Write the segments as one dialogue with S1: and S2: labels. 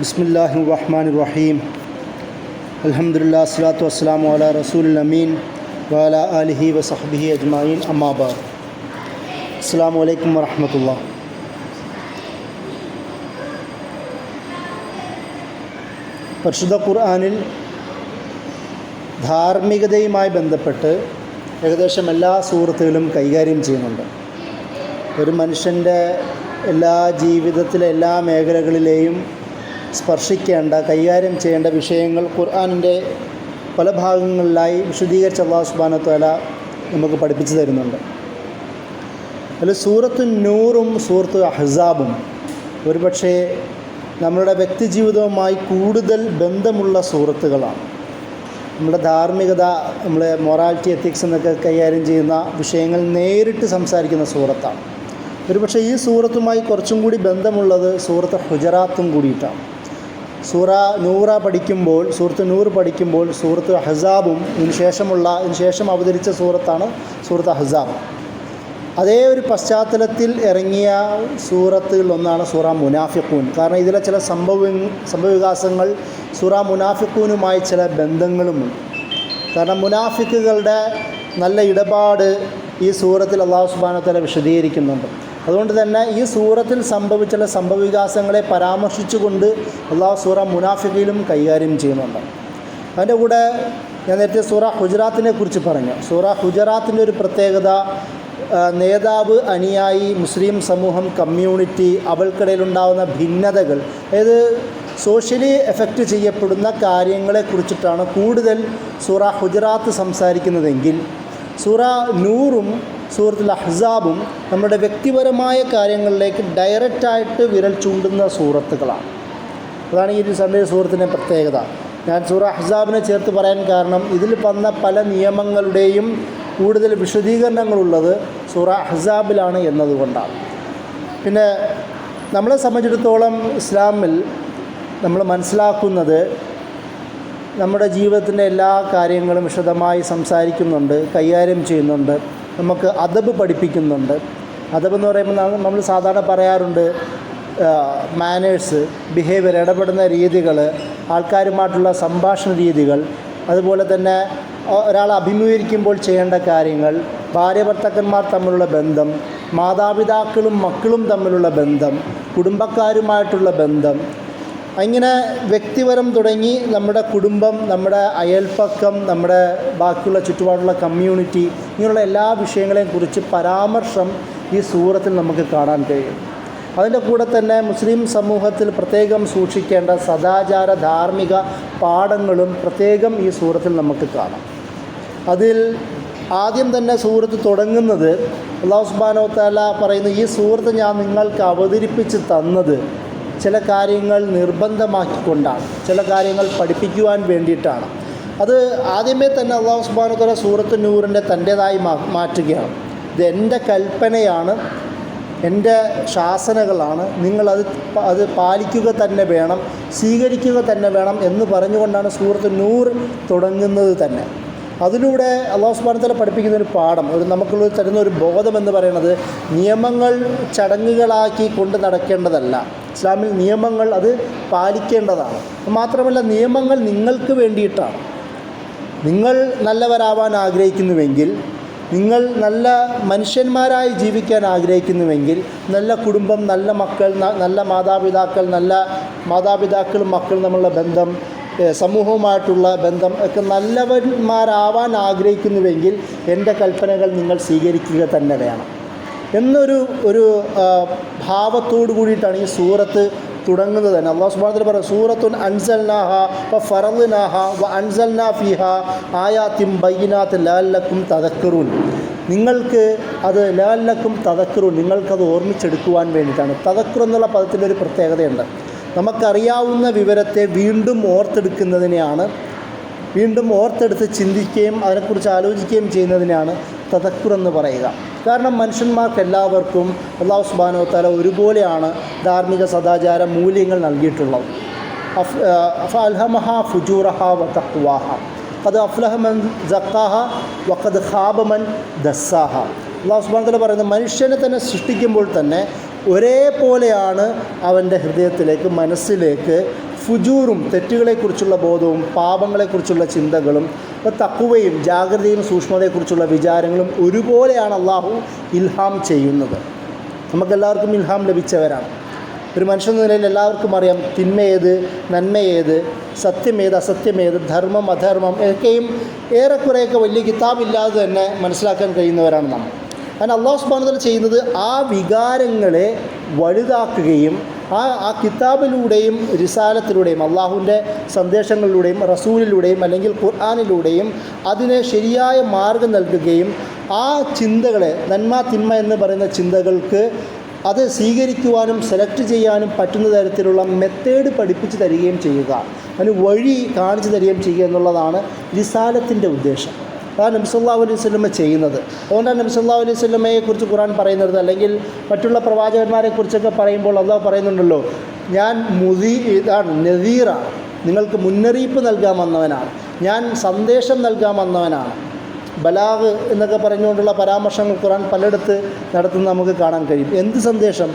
S1: ബിസ്മില്ലാഹിർ റഹ്മാനിർ റഹീം. അൽഹംദുലില്ലാഹി വസ്സലാത്തു വസ്സലാമു അലാ റസൂലിൽ അമീൻ വഅലാ ആലിഹി വസഹ്ബിഹി അജ്മഈൻ. അമ്മാ ബഅദ്. അസ്സലാമു അലൈക്കും വറഹ്മത്തുള്ളാഹി. പരിശുദ്ധ ഖുർആനിൽ ധാർമ്മികതയുമായി ബന്ധപ്പെട്ട് ഏകദേശം എല്ലാ സൂറത്തുകളും കൈകാര്യം ചെയ്യുന്നുണ്ട്. ഒരു മനുഷ്യൻ്റെ എല്ലാ ജീവിതത്തിലെ എല്ലാ മേഖലകളിലെയും സ്പർശിക്കേണ്ട, കൈകാര്യം ചെയ്യേണ്ട വിഷയങ്ങൾ ഖുർആനിൻ്റെ പല ഭാഗങ്ങളിലായി വിശദീകരിച്ച് അല്ലാഹു സുബ്ഹാനഹു വ തആല നമുക്ക് പഠിപ്പിച്ചു തരുന്നുണ്ട്. അതിൽ സൂറത്തു നൂറും സൂറത്തു അഹ്സാബും ഒരുപക്ഷെ നമ്മളുടെ വ്യക്തിജീവിതവുമായി കൂടുതൽ ബന്ധമുള്ള സൂറത്തുകളാണ്. നമ്മുടെ ധാർമ്മികത, നമ്മുടെ മൊറാലിറ്റി, എത്തിക്സ് എന്നൊക്കെ കൈകാര്യം ചെയ്യുന്ന വിഷയങ്ങൾ നേരിട്ട് സംസാരിക്കുന്ന സൂറത്താണ്. ഒരുപക്ഷെ ഈ സൂറത്തുമായി കുറച്ചും കൂടി ബന്ധമുള്ളത് സൂറത്ത് ഹുജറാത്തും കൂടിയിട്ടാണ്. സൂറത്ത് നൂർ പഠിക്കുമ്പോൾ സൂറത്ത് അഹ്സാബും ഇതിനുശേഷം അവതരിച്ച സൂറത്താണ് സൂറത്ത് അഹ്സാബ്. അതേ ഒരു പശ്ചാത്തലത്തിൽ ഇറങ്ങിയ സൂറത്തുകളിലൊന്നാണ് സൂറ മുനാഫിഖൂൻ. കാരണം ഇതിലെ ചില സംഭവവികാസങ്ങൾ സൂറ മുനാഫിഖൂനുമായി ചില ബന്ധങ്ങളുമുണ്ട്. കാരണം മുനാഫിക്കുകളുടെ നല്ല ഇടപാട് ഈ സൂറത്തിൽ അല്ലാഹു സുബ്ഹാനഹു വ തആല വിശദീകരിക്കുന്നുണ്ട്. അതുകൊണ്ട് തന്നെ ഈ സൂറത്തിൽ സംഭവിച്ച ചില സംഭവവികാസങ്ങളെ പരാമർശിച്ചുകൊണ്ട് അല്ലാഹു സൂറ മുനാഫിഖിലും കൈകാര്യം ചെയ്യുന്നുണ്ട്. അതിൻ്റെ കൂടെ ഞാൻ നേരത്തെ സൂറ ഹുജറാത്തിനെ കുറിച്ച് പറഞ്ഞു. സൂറ ഹുജറാത്തിൻ്റെ ഒരു പ്രത്യേകത, നേതാവ്, അനുയായി, മുസ്ലിം സമൂഹം, കമ്മ്യൂണിറ്റി, അവൾക്കിടയിലുണ്ടാകുന്ന ഭിന്നതകൾ, അതായത് സോഷ്യലി എഫക്റ്റ് ചെയ്യപ്പെടുന്ന കാര്യങ്ങളെക്കുറിച്ചിട്ടാണ് കൂടുതൽ സൂറ ഹുജറാത്ത് സംസാരിക്കുന്നതെങ്കിൽ സൂറ നൂറും സൂറത്തുൽ അഹ്സാബും നമ്മുടെ വ്യക്തിപരമായ കാര്യങ്ങളിലേക്ക് ഡയറക്റ്റായിട്ട് വിരൽ ചൂണ്ടുന്ന സൂറത്തുകളാണ്. അതാണ് ഈ സൺഡേ സൂറത്തിൻ്റെ പ്രത്യേകത. ഞാൻ സൂറ അഹ്സാബിനെ ചേർത്ത് പറയാൻ കാരണം ഇതിൽ വന്ന പല നിയമങ്ങളുടെയും കൂടുതൽ വിശദീകരണങ്ങളുള്ളത് സൂറ അഹ്സാബിലാണ് എന്നതുകൊണ്ടാണ്. പിന്നെ നമ്മളെ സംബന്ധിച്ചിടത്തോളം ഇസ്ലാമിൽ നമ്മൾ മനസ്സിലാക്കുന്നത് നമ്മുടെ ജീവിതത്തിൻ്റെ എല്ലാ കാര്യങ്ങളും വിശദമായി സംസാരിക്കുന്നുണ്ട്, കൈകാര്യം ചെയ്യുന്നുണ്ട്, നമുക്ക് അദബ് പഠിപ്പിക്കുന്നുണ്ട്. അദബ് എന്ന് പറയുമ്പോൾ നമ്മൾ സാധാരണ പറയാറുണ്ട് മാനേഴ്സ്, ബിഹേവിയർ, ഇടപെടുന്ന രീതികൾ, ആൾക്കാരുമായിട്ടുള്ള സംഭാഷണ രീതികൾ, അതുപോലെ തന്നെ ഒരാളെ അഭിമുഖീകരിക്കുമ്പോൾ ചെയ്യേണ്ട കാര്യങ്ങൾ, ഭാര്യ ഭർത്താക്കന്മാർ തമ്മിലുള്ള ബന്ധം, മാതാപിതാക്കളും മക്കളും തമ്മിലുള്ള ബന്ധം, കുടുംബക്കാരുമായിട്ടുള്ള ബന്ധം, അങ്ങനെ വ്യക്തിപരം തുടങ്ങി നമ്മുടെ കുടുംബം, നമ്മുടെ അയൽപ്പക്കം, നമ്മുടെ ബാക്കിയുള്ള ചുറ്റുപാടുള്ള കമ്മ്യൂണിറ്റി, ഇങ്ങനെയുള്ള എല്ലാ വിഷയങ്ങളെയും കുറിച്ച് പരാമർശം ഈ സൂറത്തിൽ നമുക്ക് കാണാൻ കഴിയും. അതിൻ്റെ കൂടെ തന്നെ മുസ്ലിം സമൂഹത്തിൽ പ്രത്യേകം സൂക്ഷിക്കേണ്ട സദാചാര ധാർമ്മിക പാഠങ്ങളും പ്രത്യേകം ഈ സൂറത്തിൽ നമുക്ക് കാണാം. അതിൽ ആദ്യം തന്നെ സൂറത്ത് തുടങ്ങുന്നത് അല്ലാഹു സുബ്ഹാനഹു വ തആല പറയുന്നു, ഈ സൂറത്ത് ഞാൻ നിങ്ങൾക്ക് അവതരിപ്പിച്ച് തന്നത് ചില കാര്യങ്ങൾ നിർബന്ധമാക്കിക്കൊണ്ടാണ്, ചില കാര്യങ്ങൾ പഠിപ്പിക്കുവാൻ വേണ്ടിയിട്ടാണ്. അത് ആദ്യമേ തന്നെ അല്ലാഹു സുബ്ഹാനഹു വ തആല സൂറത്ത് നൂറിൻ്റെ തൻ്റേതായി മാറ്റുകയാണ്. ഇത് എൻ്റെ കൽപ്പനയാണ്, എൻ്റെ ശാസനകളാണ്, നിങ്ങളത് പാലിക്കുക തന്നെ വേണം, സ്വീകരിക്കുക തന്നെ വേണം എന്ന് പറഞ്ഞുകൊണ്ടാണ് സൂറത്ത് നൂർ തുടങ്ങുന്നത് തന്നെ. അതിലൂടെ അല്ലാഹു സുബ്ഹാനഹു വ തആല പഠിപ്പിക്കുന്ന ഒരു പാഠം, നമുക്കുള്ള തരുന്ന ഒരു ബോധം എന്ന് പറയുന്നത്, നിയമങ്ങൾ ചടങ്ങുകളാക്കി കൊണ്ട് നടക്കേണ്ടതല്ല. ഇസ്ലാമിൽ നിയമങ്ങൾ അത് പാലിക്കേണ്ടതാണ്. മാത്രമല്ല, നിയമങ്ങൾ നിങ്ങൾക്ക് വേണ്ടിയിട്ടാണ്. നിങ്ങൾ നല്ലവരാവാൻ ആഗ്രഹിക്കുന്നുവെങ്കിൽ, നിങ്ങൾ നല്ല മനുഷ്യന്മാരായി ജീവിക്കാൻ ആഗ്രഹിക്കുന്നുവെങ്കിൽ, നല്ല കുടുംബം, നല്ല മക്കൾ, നല്ല മാതാപിതാക്കളും മക്കളും തമ്മിലുള്ള ബന്ധം, സമൂഹവുമായിട്ടുള്ള ബന്ധം ഒക്കെ നല്ലവന്മാരാവാൻ ആഗ്രഹിക്കുന്നുവെങ്കിൽ എൻ്റെ കൽപ്പനകൾ നിങ്ങൾ സ്വീകരിക്കുക തന്നെ വേണം എന്നൊരു ഭാവത്തോടു കൂടിയിട്ടാണ് ഈ സൂറത്ത് തുടങ്ങുന്നത് തന്നെ. അല്ലാഹു സുബ്ഹാനഹു വ തആല പറയുന്നു, സൂറത്തുൻ അൻസൽനാഹ വഫറദ്നാഹ വഅൻസൽനാ ഫീഹാ ആയാത്തിൻ ബയ്യിനാത്തിൻ ലഅല്ലക്കും തദക്കറൂൻ. നിങ്ങൾക്ക് അത് ലഅല്ലക്കും തദക്കറൂൻ, നിങ്ങൾക്കത് ഓർമ്മിച്ചെടുക്കുവാൻ വേണ്ടിയിട്ടാണ്. തദക്കർ എന്നുള്ള പദത്തിൻ്റെ ഒരു പ്രത്യേകതയുണ്ട്. നമുക്കറിയാവുന്ന വിവരത്തെ വീണ്ടും ഓർത്തെടുത്ത് ചിന്തിക്കുകയും അതിനെക്കുറിച്ച് ആലോചിക്കുകയും ചെയ്യുന്നതിനാണ് തദക്കുർ എന്ന് പറയുക. കാരണം മനുഷ്യന്മാർക്ക് എല്ലാവർക്കും അല്ലാഹു സുബ്ഹാനഹു വ തആല ഒരുപോലെയാണ് ധാർമ്മിക സദാചാര മൂല്യങ്ങൾ നൽകിയിട്ടുള്ളത്. അഫഅൽഹമഹ ഫുജൂറഹ വതഖ്വാഹ ഖദ് അഫ്ലഹ മൻ സഖാഹ വഖദ് ഖാബ മൻ ദസ്സാഹ. അല്ലാഹു സുബ്ഹാനഹു വ തആല പറയുന്നത്, മനുഷ്യനെ തന്നെ സൃഷ്ടിക്കുമ്പോൾ തന്നെ ഒരേപോലെയാണ് അവൻ്റെ ഹൃദയത്തിലേക്ക്, മനസ്സിലേക്ക് ഫുജൂറും, തെറ്റുകളെക്കുറിച്ചുള്ള ബോധവും പാപങ്ങളെക്കുറിച്ചുള്ള ചിന്തകളും തഖ്വയും ജാഗ്രതയും സൂക്ഷ്മതയെക്കുറിച്ചുള്ള വിചാരങ്ങളും ഒരുപോലെയാണ് അള്ളാഹു ഇൽഹാം ചെയ്യുന്നത്. നമുക്കെല്ലാവർക്കും ഇൽഹാം ലഭിച്ചവരാണ്. ഒരു മനുഷ്യൻ നിലയിൽ എല്ലാവർക്കും അറിയാം തിന്മയേത്, നന്മയേത്, സത്യമേത്, അസത്യമേത്, ധർമ്മം, അധർമ്മം ഒക്കെയും ഏറെക്കുറെയൊക്കെ വലിയ കിതാബില്ലാതെ തന്നെ മനസ്സിലാക്കാൻ കഴിയുന്നവരാണ് നമ്മൾ. കാരണം അള്ളാഹു സുബ്ഹാനഹു വ തആല ചെയ്യുന്നത് ആ വികാരങ്ങളെ വലുതാക്കുകയും ആ കിതാബിലൂടെയും റിസാലത്തിലൂടെയും അള്ളാഹുവിൻ്റെ സന്ദേശങ്ങളിലൂടെയും റസൂലിലൂടെയും അല്ലെങ്കിൽ ഖുർആനിലൂടെയും അതിനെ ശരിയായ മാർഗം നൽകുകയും ആ ചിന്തകളെ, നന്മ തിന്മ എന്ന് പറയുന്ന ചിന്തകൾക്ക് അത് സ്വീകരിക്കുവാനും സെലക്ട് ചെയ്യാനും പറ്റുന്ന തരത്തിലുള്ള മെത്തേഡ് പഠിപ്പിച്ച് തരികയും ചെയ്യുക, അതിന് വഴി കാണിച്ചു തരികയും ചെയ്യുക എന്നുള്ളതാണ് റിസാലത്തിൻ്റെ ഉദ്ദേശം. അതാണ് നബി സല്ലല്ലാഹു അലൈഹി വസല്ലമ ചെയ്യുന്നത്. അതുകൊണ്ടാണ് നബി സല്ലല്ലാഹു അലൈഹി വസല്ലമയെക്കുറിച്ച് ഖുർആൻ പറയുന്നത്, അല്ലെങ്കിൽ മറ്റുള്ള പ്രവാചകന്മാരെക്കുറിച്ചൊക്കെ പറയുമ്പോൾ അള്ളാഹു പറയുന്നുണ്ടല്ലോ, ഞാൻ ഇതാണ് നദീറാണ്, നിങ്ങൾക്ക് മുന്നറിയിപ്പ് നൽകാൻ വന്നവനാണ്, ഞാൻ സന്ദേശം നൽകാൻ വന്നവനാണ്. ബലാഗ് എന്നൊക്കെ പറഞ്ഞുകൊണ്ടുള്ള പരാമർശങ്ങൾ ഖുർആൻ പലയിടത്ത് നടത്തുന്നത് നമുക്ക് കാണാൻ കഴിയും. എന്ത് സന്ദേശം?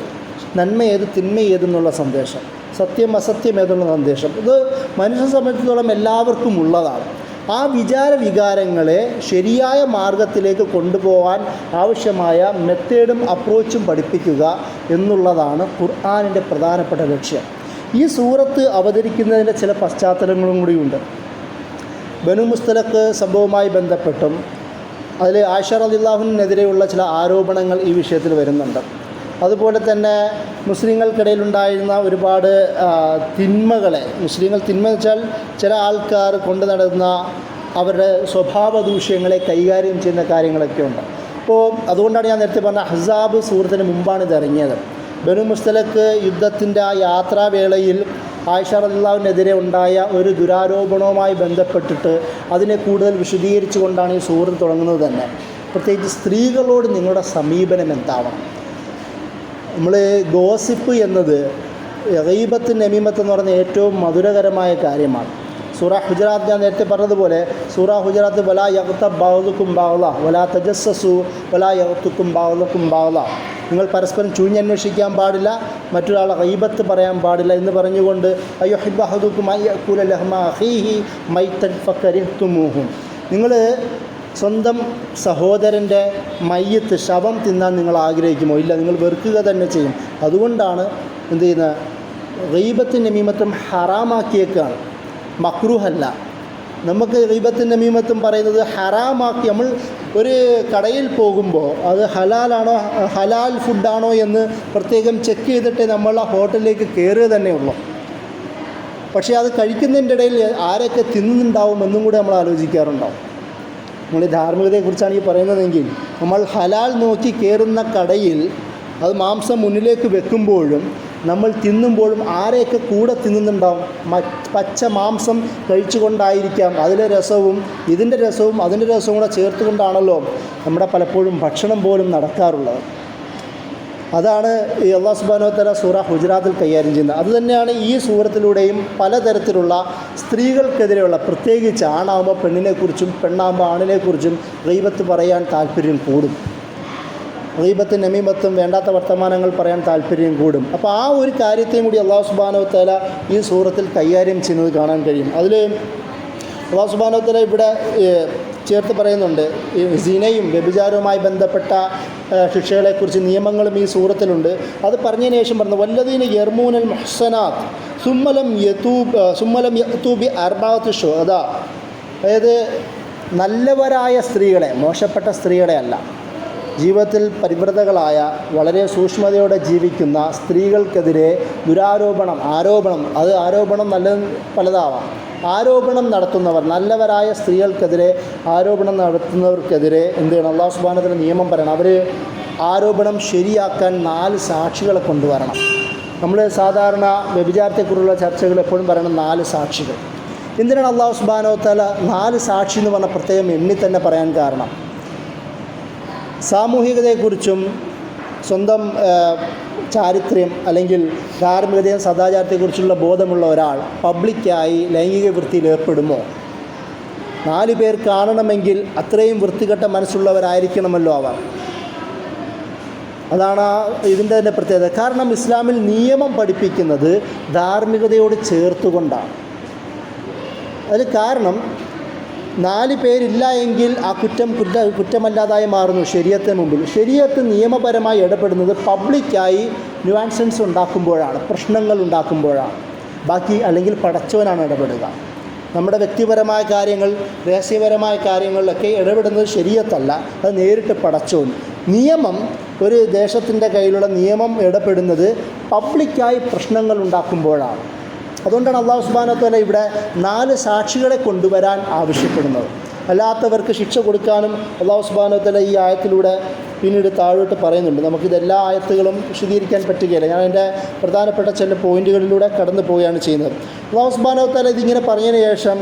S1: നന്മ ഏത്, തിന്മ ഏതെന്നുള്ള സന്ദേശം, സത്യം അസത്യം ഏതെന്നുള്ള സന്ദേശം. ഇത് മനുഷ്യനെ സംബന്ധിച്ചിടത്തോളം എല്ലാവർക്കും ഉള്ളതാണ്. ആ വികാരങ്ങളെ ശരിയായ മാർഗത്തിലേക്ക് കൊണ്ടുപോകാൻ ആവശ്യമായ മെത്തേഡും അപ്രോച്ചും പഠിപ്പിക്കുക എന്നുള്ളതാണ് ഖുർആനിൻ്റെ പ്രധാനപ്പെട്ട ലക്ഷ്യം. ഈ സൂറത്ത് അവതരിക്കുന്നതിൻ്റെ ചില പശ്ചാത്തലങ്ങളും കൂടിയുണ്ട്. ബനു മുസ്തലഖ് സംഭവവുമായി ബന്ധപ്പെട്ടും അതിൽ ആയിഷ റളിയല്ലാഹു അൻഹയെതിരെയുള്ള ചില ആരോപണങ്ങൾ ഈ വിഷയത്തിൽ വരുന്നുണ്ട്. അതുപോലെ തന്നെ മുസ്ലിങ്ങൾക്കിടയിലുണ്ടായിരുന്ന ഒരുപാട് തിന്മകളെ, തിന്മ വെച്ചാൽ ചില ആൾക്കാർ കൊണ്ടു നടന്ന അവരുടെ സ്വഭാവ ദൂഷ്യങ്ങളെ കൈകാര്യം ചെയ്യുന്ന കാര്യങ്ങളൊക്കെ ഉണ്ട്. അപ്പോൾ അതുകൊണ്ടാണ് ഞാൻ നേരത്തെ പറഞ്ഞ അഹ്സാബ് സൂറത്തിന് മുമ്പാണ് ഇത് ഇറങ്ങിയത്. ബനു മുസ്തലഖ് യുദ്ധത്തിൻ്റെ ആ യാത്രാവേളയിൽ ആയിഷ റളിയല്ലാഹുവിനെതിരെ ഉണ്ടായ ഒരു ദുരാരോപണവുമായി ബന്ധപ്പെട്ടിട്ട് അതിനെ കൂടുതൽ വിശദീകരിച്ചുകൊണ്ടാണ് ഈ സൂറത്ത് തുടങ്ങുന്നത് തന്നെ. പ്രത്യേകിച്ച് സ്ത്രീകളോട് നിങ്ങളുടെ സമീപനം എന്താവണം. നമ്മൾ ഗോസിപ്പ് എന്നത് ഗീബത്ത് നമീമത്ത് എന്ന് പറയുന്ന ഏറ്റവും മധുരകരമായ കാര്യമാണ്. സൂറ ഹുജറാത്ത് ഞാൻ നേരത്തെ പറഞ്ഞതുപോലെ സൂറ ഹുജറാത്ത് വലാ യഗ്തബ് ബഅ്ദുകും ബഅ്ദ വലാ തജസ്സസു വലാ യഗ്തുകും ബഅ്ദുകും ബഅ്ദ, നിങ്ങൾ പരസ്പരം ചൂഞ്ഞന്വേഷിക്കാൻ പാടില്ല, മറ്റൊരാളെ ഗീബത്ത് പറയാൻ പാടില്ല എന്ന് പറഞ്ഞുകൊണ്ട് അയ്യുഹിബ്ബു അഹദുകും അയ്യഅകുല ലഹ്മ അഖീഹി മൈതൻ ഫകരിഹ്തുമൂഹു, നിങ്ങൾ സ്വന്തം സഹോദരൻ്റെ മയ്യത്ത്, ശവം തിന്നാൻ നിങ്ങൾ ആഗ്രഹിക്കുമോ? ഇല്ല, നിങ്ങൾ വെറുക്കുക തന്നെ ചെയ്യും. അതുകൊണ്ടാണ് എന്ത് ചെയ്യുന്നത്, ഗീബത്തും നമീമത്തും ഹറാമാക്കിയേക്കാണ്, മക്രൂഹല്ല. നമുക്ക് ഗീബത്തും നമീമത്തും പറയുന്നത് ഹറാമാക്കി. നമ്മൾ ഒരു കടയിൽ പോകുമ്പോൾ അത് ഹലാലാണോ, ഹലാൽ ഫുഡാണോ എന്ന് പ്രത്യേകം ചെക്ക് ചെയ്തിട്ട് നമ്മൾ ആ ഹോട്ടലിലേക്ക് കയറുക തന്നെ ഉള്ളൂ. പക്ഷേ അത് കഴിക്കുന്നതിൻ്റെ ഇടയിൽ ആരൊക്കെ തിന്നുന്നുണ്ടാവും എന്നും കൂടെ നമ്മൾ ആലോചിക്കാറുണ്ടാവും. നമ്മൾ ഈ ധാർമ്മികതയെക്കുറിച്ചാണ് ഈ പറയുന്നതെങ്കിൽ നമ്മൾ ഹലാൽ നോക്കി കയറുന്ന കടയിൽ അത് മാംസം മുന്നിലേക്ക് വെക്കുമ്പോഴും നമ്മൾ തിന്നുമ്പോഴും ആരെയൊക്കെ കൂടെ തിന്നുന്നുണ്ടാവും? പച്ച മാംസം കഴിച്ചുകൊണ്ടായിരിക്കാം. അതിലെ രസവും ഇതിൻ്റെ രസവും അതിൻ്റെ രസവും കൂടെ ചേർത്തുകൊണ്ടാണല്ലോ നമ്മുടെ പലപ്പോഴും ഭക്ഷണം പോലും നടക്കാറുള്ളത്. അതാണ് ഈ അല്ലാഹു സുബ്ഹാനഹു വ തആല സൂറ ഹുജറാത്തിൽ കൈകാര്യം ചെയ്യുന്നത്. അതുതന്നെയാണ് ഈ സൂറത്തിലൂടെയും പലതരത്തിലുള്ള സ്ത്രീകൾക്കെതിരെയുള്ള, പ്രത്യേകിച്ച് ആണാകുമ്പോൾ പെണ്ണിനെക്കുറിച്ചും പെണ്ണാകുമ്പോൾ ആണിനെക്കുറിച്ചും ഗീബത്ത് പറയാൻ താല്പര്യം കൂടും. ഗീബത്തും നമീമത്തും വേണ്ടാത്ത വർത്തമാനങ്ങൾ പറയാൻ താല്പര്യം കൂടും. അപ്പോൾ ആ ഒരു കാര്യത്തെയും കൂടി അല്ലാഹു സുബ്ഹാനഹു വ തആല ഈ സൂറത്തിൽ കൈകാര്യം ചെയ്യുന്നത് കാണാൻ കഴിയും. അതിൽ അല്ലാഹു സുബ്ഹാനഹു വ തആല ഇവിടെ ചേർത്ത് പറയുന്നുണ്ട്, ഈ സിനയും വ്യഭിചാരവുമായി ബന്ധപ്പെട്ട ശിക്ഷകളെക്കുറിച്ച് നിയമങ്ങളും ഈ സൂറത്തിലുണ്ട്. അത് പറഞ്ഞതിന് ശേഷം പറഞ്ഞു വല്ലദീന യർമൂനൽ മുഹ്സനാത്ത് സുമ്മലം യഅ്തൂബി അർബഅത്തി ശുഹദാ, അതായത് നല്ലവരായ സ്ത്രീകളെ, മോശപ്പെട്ട സ്ത്രീകളെ അല്ല, ജീവിതത്തിൽ പരിവ്രതകളായ വളരെ സൂക്ഷ്മതയോടെ ജീവിക്കുന്ന സ്ത്രീകൾക്കെതിരെ ആരോപണം നല്ല പലതാവാം, ആരോപണം നടത്തുന്നവർ, നല്ലവരായ സ്ത്രീകൾക്കെതിരെ ആരോപണം നടത്തുന്നവർക്കെതിരെ എന്ത് ചെയ്യണം? അല്ലാഹു സുബ്ഹാനഹു വ തആല നിയമം പറയണം. അവർ ആരോപണം ശരിയാക്കാൻ 4 സാക്ഷികളെ കൊണ്ടുവരണം. നമ്മൾ സാധാരണ വ്യഭിചാരത്തെക്കുറിച്ചുള്ള ചർച്ചകൾ എപ്പോഴും പറയണം 4 സാക്ഷികൾ. എന്തിനാണ് അല്ലാഹു സുബ്ഹാനഹു വ തആല 4 സാക്ഷി എന്ന് പറഞ്ഞ പ്രത്യേകം എണ്ണി തന്നെ പറയാൻ കാരണം? സാമൂഹികതയെക്കുറിച്ചും സ്വന്തം ചാരിത്രം അല്ലെങ്കിൽ ധാർമ്മികതയും സദാചാരത്തെക്കുറിച്ചുള്ള ബോധമുള്ള ഒരാൾ പബ്ലിക്കായി ലൈംഗിക വൃത്തിയിൽ ഏർപ്പെടുമോ? 4 പേർ കാണണമെങ്കിൽ അത്രയും വൃത്തികെട്ട മനസ്സുള്ളവരായിരിക്കണമല്ലോ അവർ. അതാണ് ഇതിൻ്റെ തന്നെ പ്രത്യേകത. കാരണം ഇസ്ലാമിൽ നിയമം പഠിപ്പിക്കുന്നത് ധാർമ്മികതയോട് ചേർത്തുകൊണ്ടാണ്. അതിന് കാരണം 4 പേരില്ല എങ്കിൽ ആ കുറ്റമല്ലാതായി മാറുന്നു ശരീഅത്തിന് മുമ്പിൽ. ശരീഅത്ത് നിയമപരമായി ഇടപെടുന്നത് പബ്ലിക്കായി ന്യൂആൻസൻസ് ഉണ്ടാക്കുമ്പോഴാണ്, പ്രശ്നങ്ങൾ ഉണ്ടാക്കുമ്പോഴാണ്. ബാക്കി അല്ലെങ്കിൽ പടച്ചവനാണ് ഇടപെടുക. നമ്മുടെ വ്യക്തിപരമായ കാര്യങ്ങൾ, രഹസ്യപരമായ കാര്യങ്ങളിലൊക്കെ ഇടപെടുന്നത് ശരീഅത്തല്ല, അത് നേരിട്ട് പടച്ചവൻ. നിയമം, ഒരു ദേശത്തിൻ്റെ കയ്യിലുള്ള നിയമം ഇടപെടുന്നത് പബ്ലിക്കായി പ്രശ്നങ്ങൾ ഉണ്ടാക്കുമ്പോഴാണ്. അതുകൊണ്ടാണ് അല്ലാഹു സുബ്ഹാനഹു വ തആല ഇവിടെ 4 സാക്ഷികളെ കൊണ്ടുവരാൻ ആവശ്യപ്പെടുന്നത്. അല്ലാത്തവർക്ക് ശിക്ഷ കൊടുക്കാനും അല്ലാഹു സുബ്ഹാനഹു വ തആല ഈ ആയത്തിലൂടെ പിന്നീട് താഴോട്ട് പറയുന്നുണ്ട്. നമുക്കിതെല്ലാ ആയത്തുകളും വിശദീകരിക്കാൻ പറ്റുകയില്ല. ഞാൻ എൻ്റെ പ്രധാനപ്പെട്ട ചില പോയിന്റുകളിലൂടെ കടന്നു പോവുകയാണ് ചെയ്യുന്നത്. അല്ലാഹു സുബ്ഹാനഹു വ തആല ഇതിങ്ങനെ പറഞ്ഞതിന് ശേഷം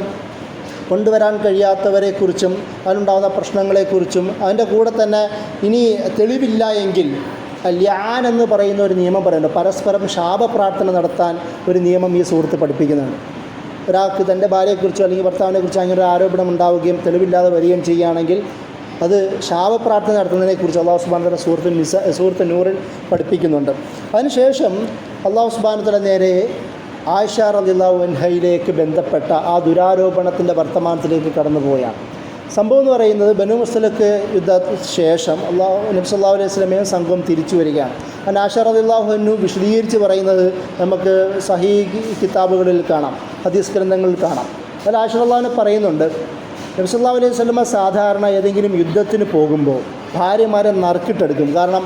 S1: കൊണ്ടുവരാൻ കഴിയാത്തവരെക്കുറിച്ചും അതിനുണ്ടാകുന്ന പ്രശ്നങ്ങളെക്കുറിച്ചും അതിൻ്റെ കൂടെ തന്നെ ഇനി തെളിവില്ല എങ്കിൽ ലിആൻ എന്ന് പറയുന്ന ഒരു നിയമം പറയുന്നുണ്ട്. പരസ്പരം ശാപപ്രാർത്ഥന നടത്താൻ ഒരു നിയമം ഈ സൂറത്ത് പഠിപ്പിക്കുന്നുണ്ട്. ഒരാൾക്ക് തൻ്റെ ഭാര്യയെക്കുറിച്ചോ അല്ലെങ്കിൽ ഭർത്താവിനെക്കുറിച്ചോ അങ്ങനെ ഒരു ആരോപണം ഉണ്ടാവുകയും തെളിവില്ലാതെ വരികയും ചെയ്യുകയാണെങ്കിൽ അത് ശാപപ്രാർത്ഥന നടത്തുന്നതിനെക്കുറിച്ച് അല്ലാഹു സുബ്ഹാനഹു വ തആല സൂറത്ത് നൂറിൽ പഠിപ്പിക്കുന്നുണ്ട്. അതിനുശേഷം അല്ലാഹു സുബ്ഹാനഹു വ തആല നേരെ ആയിഷ റളിയല്ലാഹു അൻഹയിലേക്ക് ബന്ധപ്പെട്ട ആ ദുരാരോപണത്തിൻ്റെ വർത്തമാനത്തിലേക്ക് കടന്നുപോയാണ്. സംഭവം എന്ന് പറയുന്നത് ബനു മുസ്തലക്ക് യുദ്ധത്തിന് ശേഷം നബി സല്ലല്ലാഹു അലൈഹി വസല്ലമയും സംഘവും തിരിച്ചു വരികയാണ്. ആയിഷ റളിയല്ലാഹു അൻഹു വിശദീകരിച്ച് പറയുന്നത് നമുക്ക് സഹീഹ് കിതാബുകളിൽ കാണാം, ഹദീസ് ഗ്രന്ഥങ്ങളിൽ കാണാം. അതിൽ ആയിഷ റളിയല്ലാഹു അൻഹ പറയുന്നുണ്ട്, നബി സല്ലല്ലാഹു അലൈഹി വസല്ലമ സാധാരണ ഏതെങ്കിലും യുദ്ധത്തിന് പോകുമ്പോൾ ഭാര്യമാരെ നറുക്കിട്ടെടുക്കും. കാരണം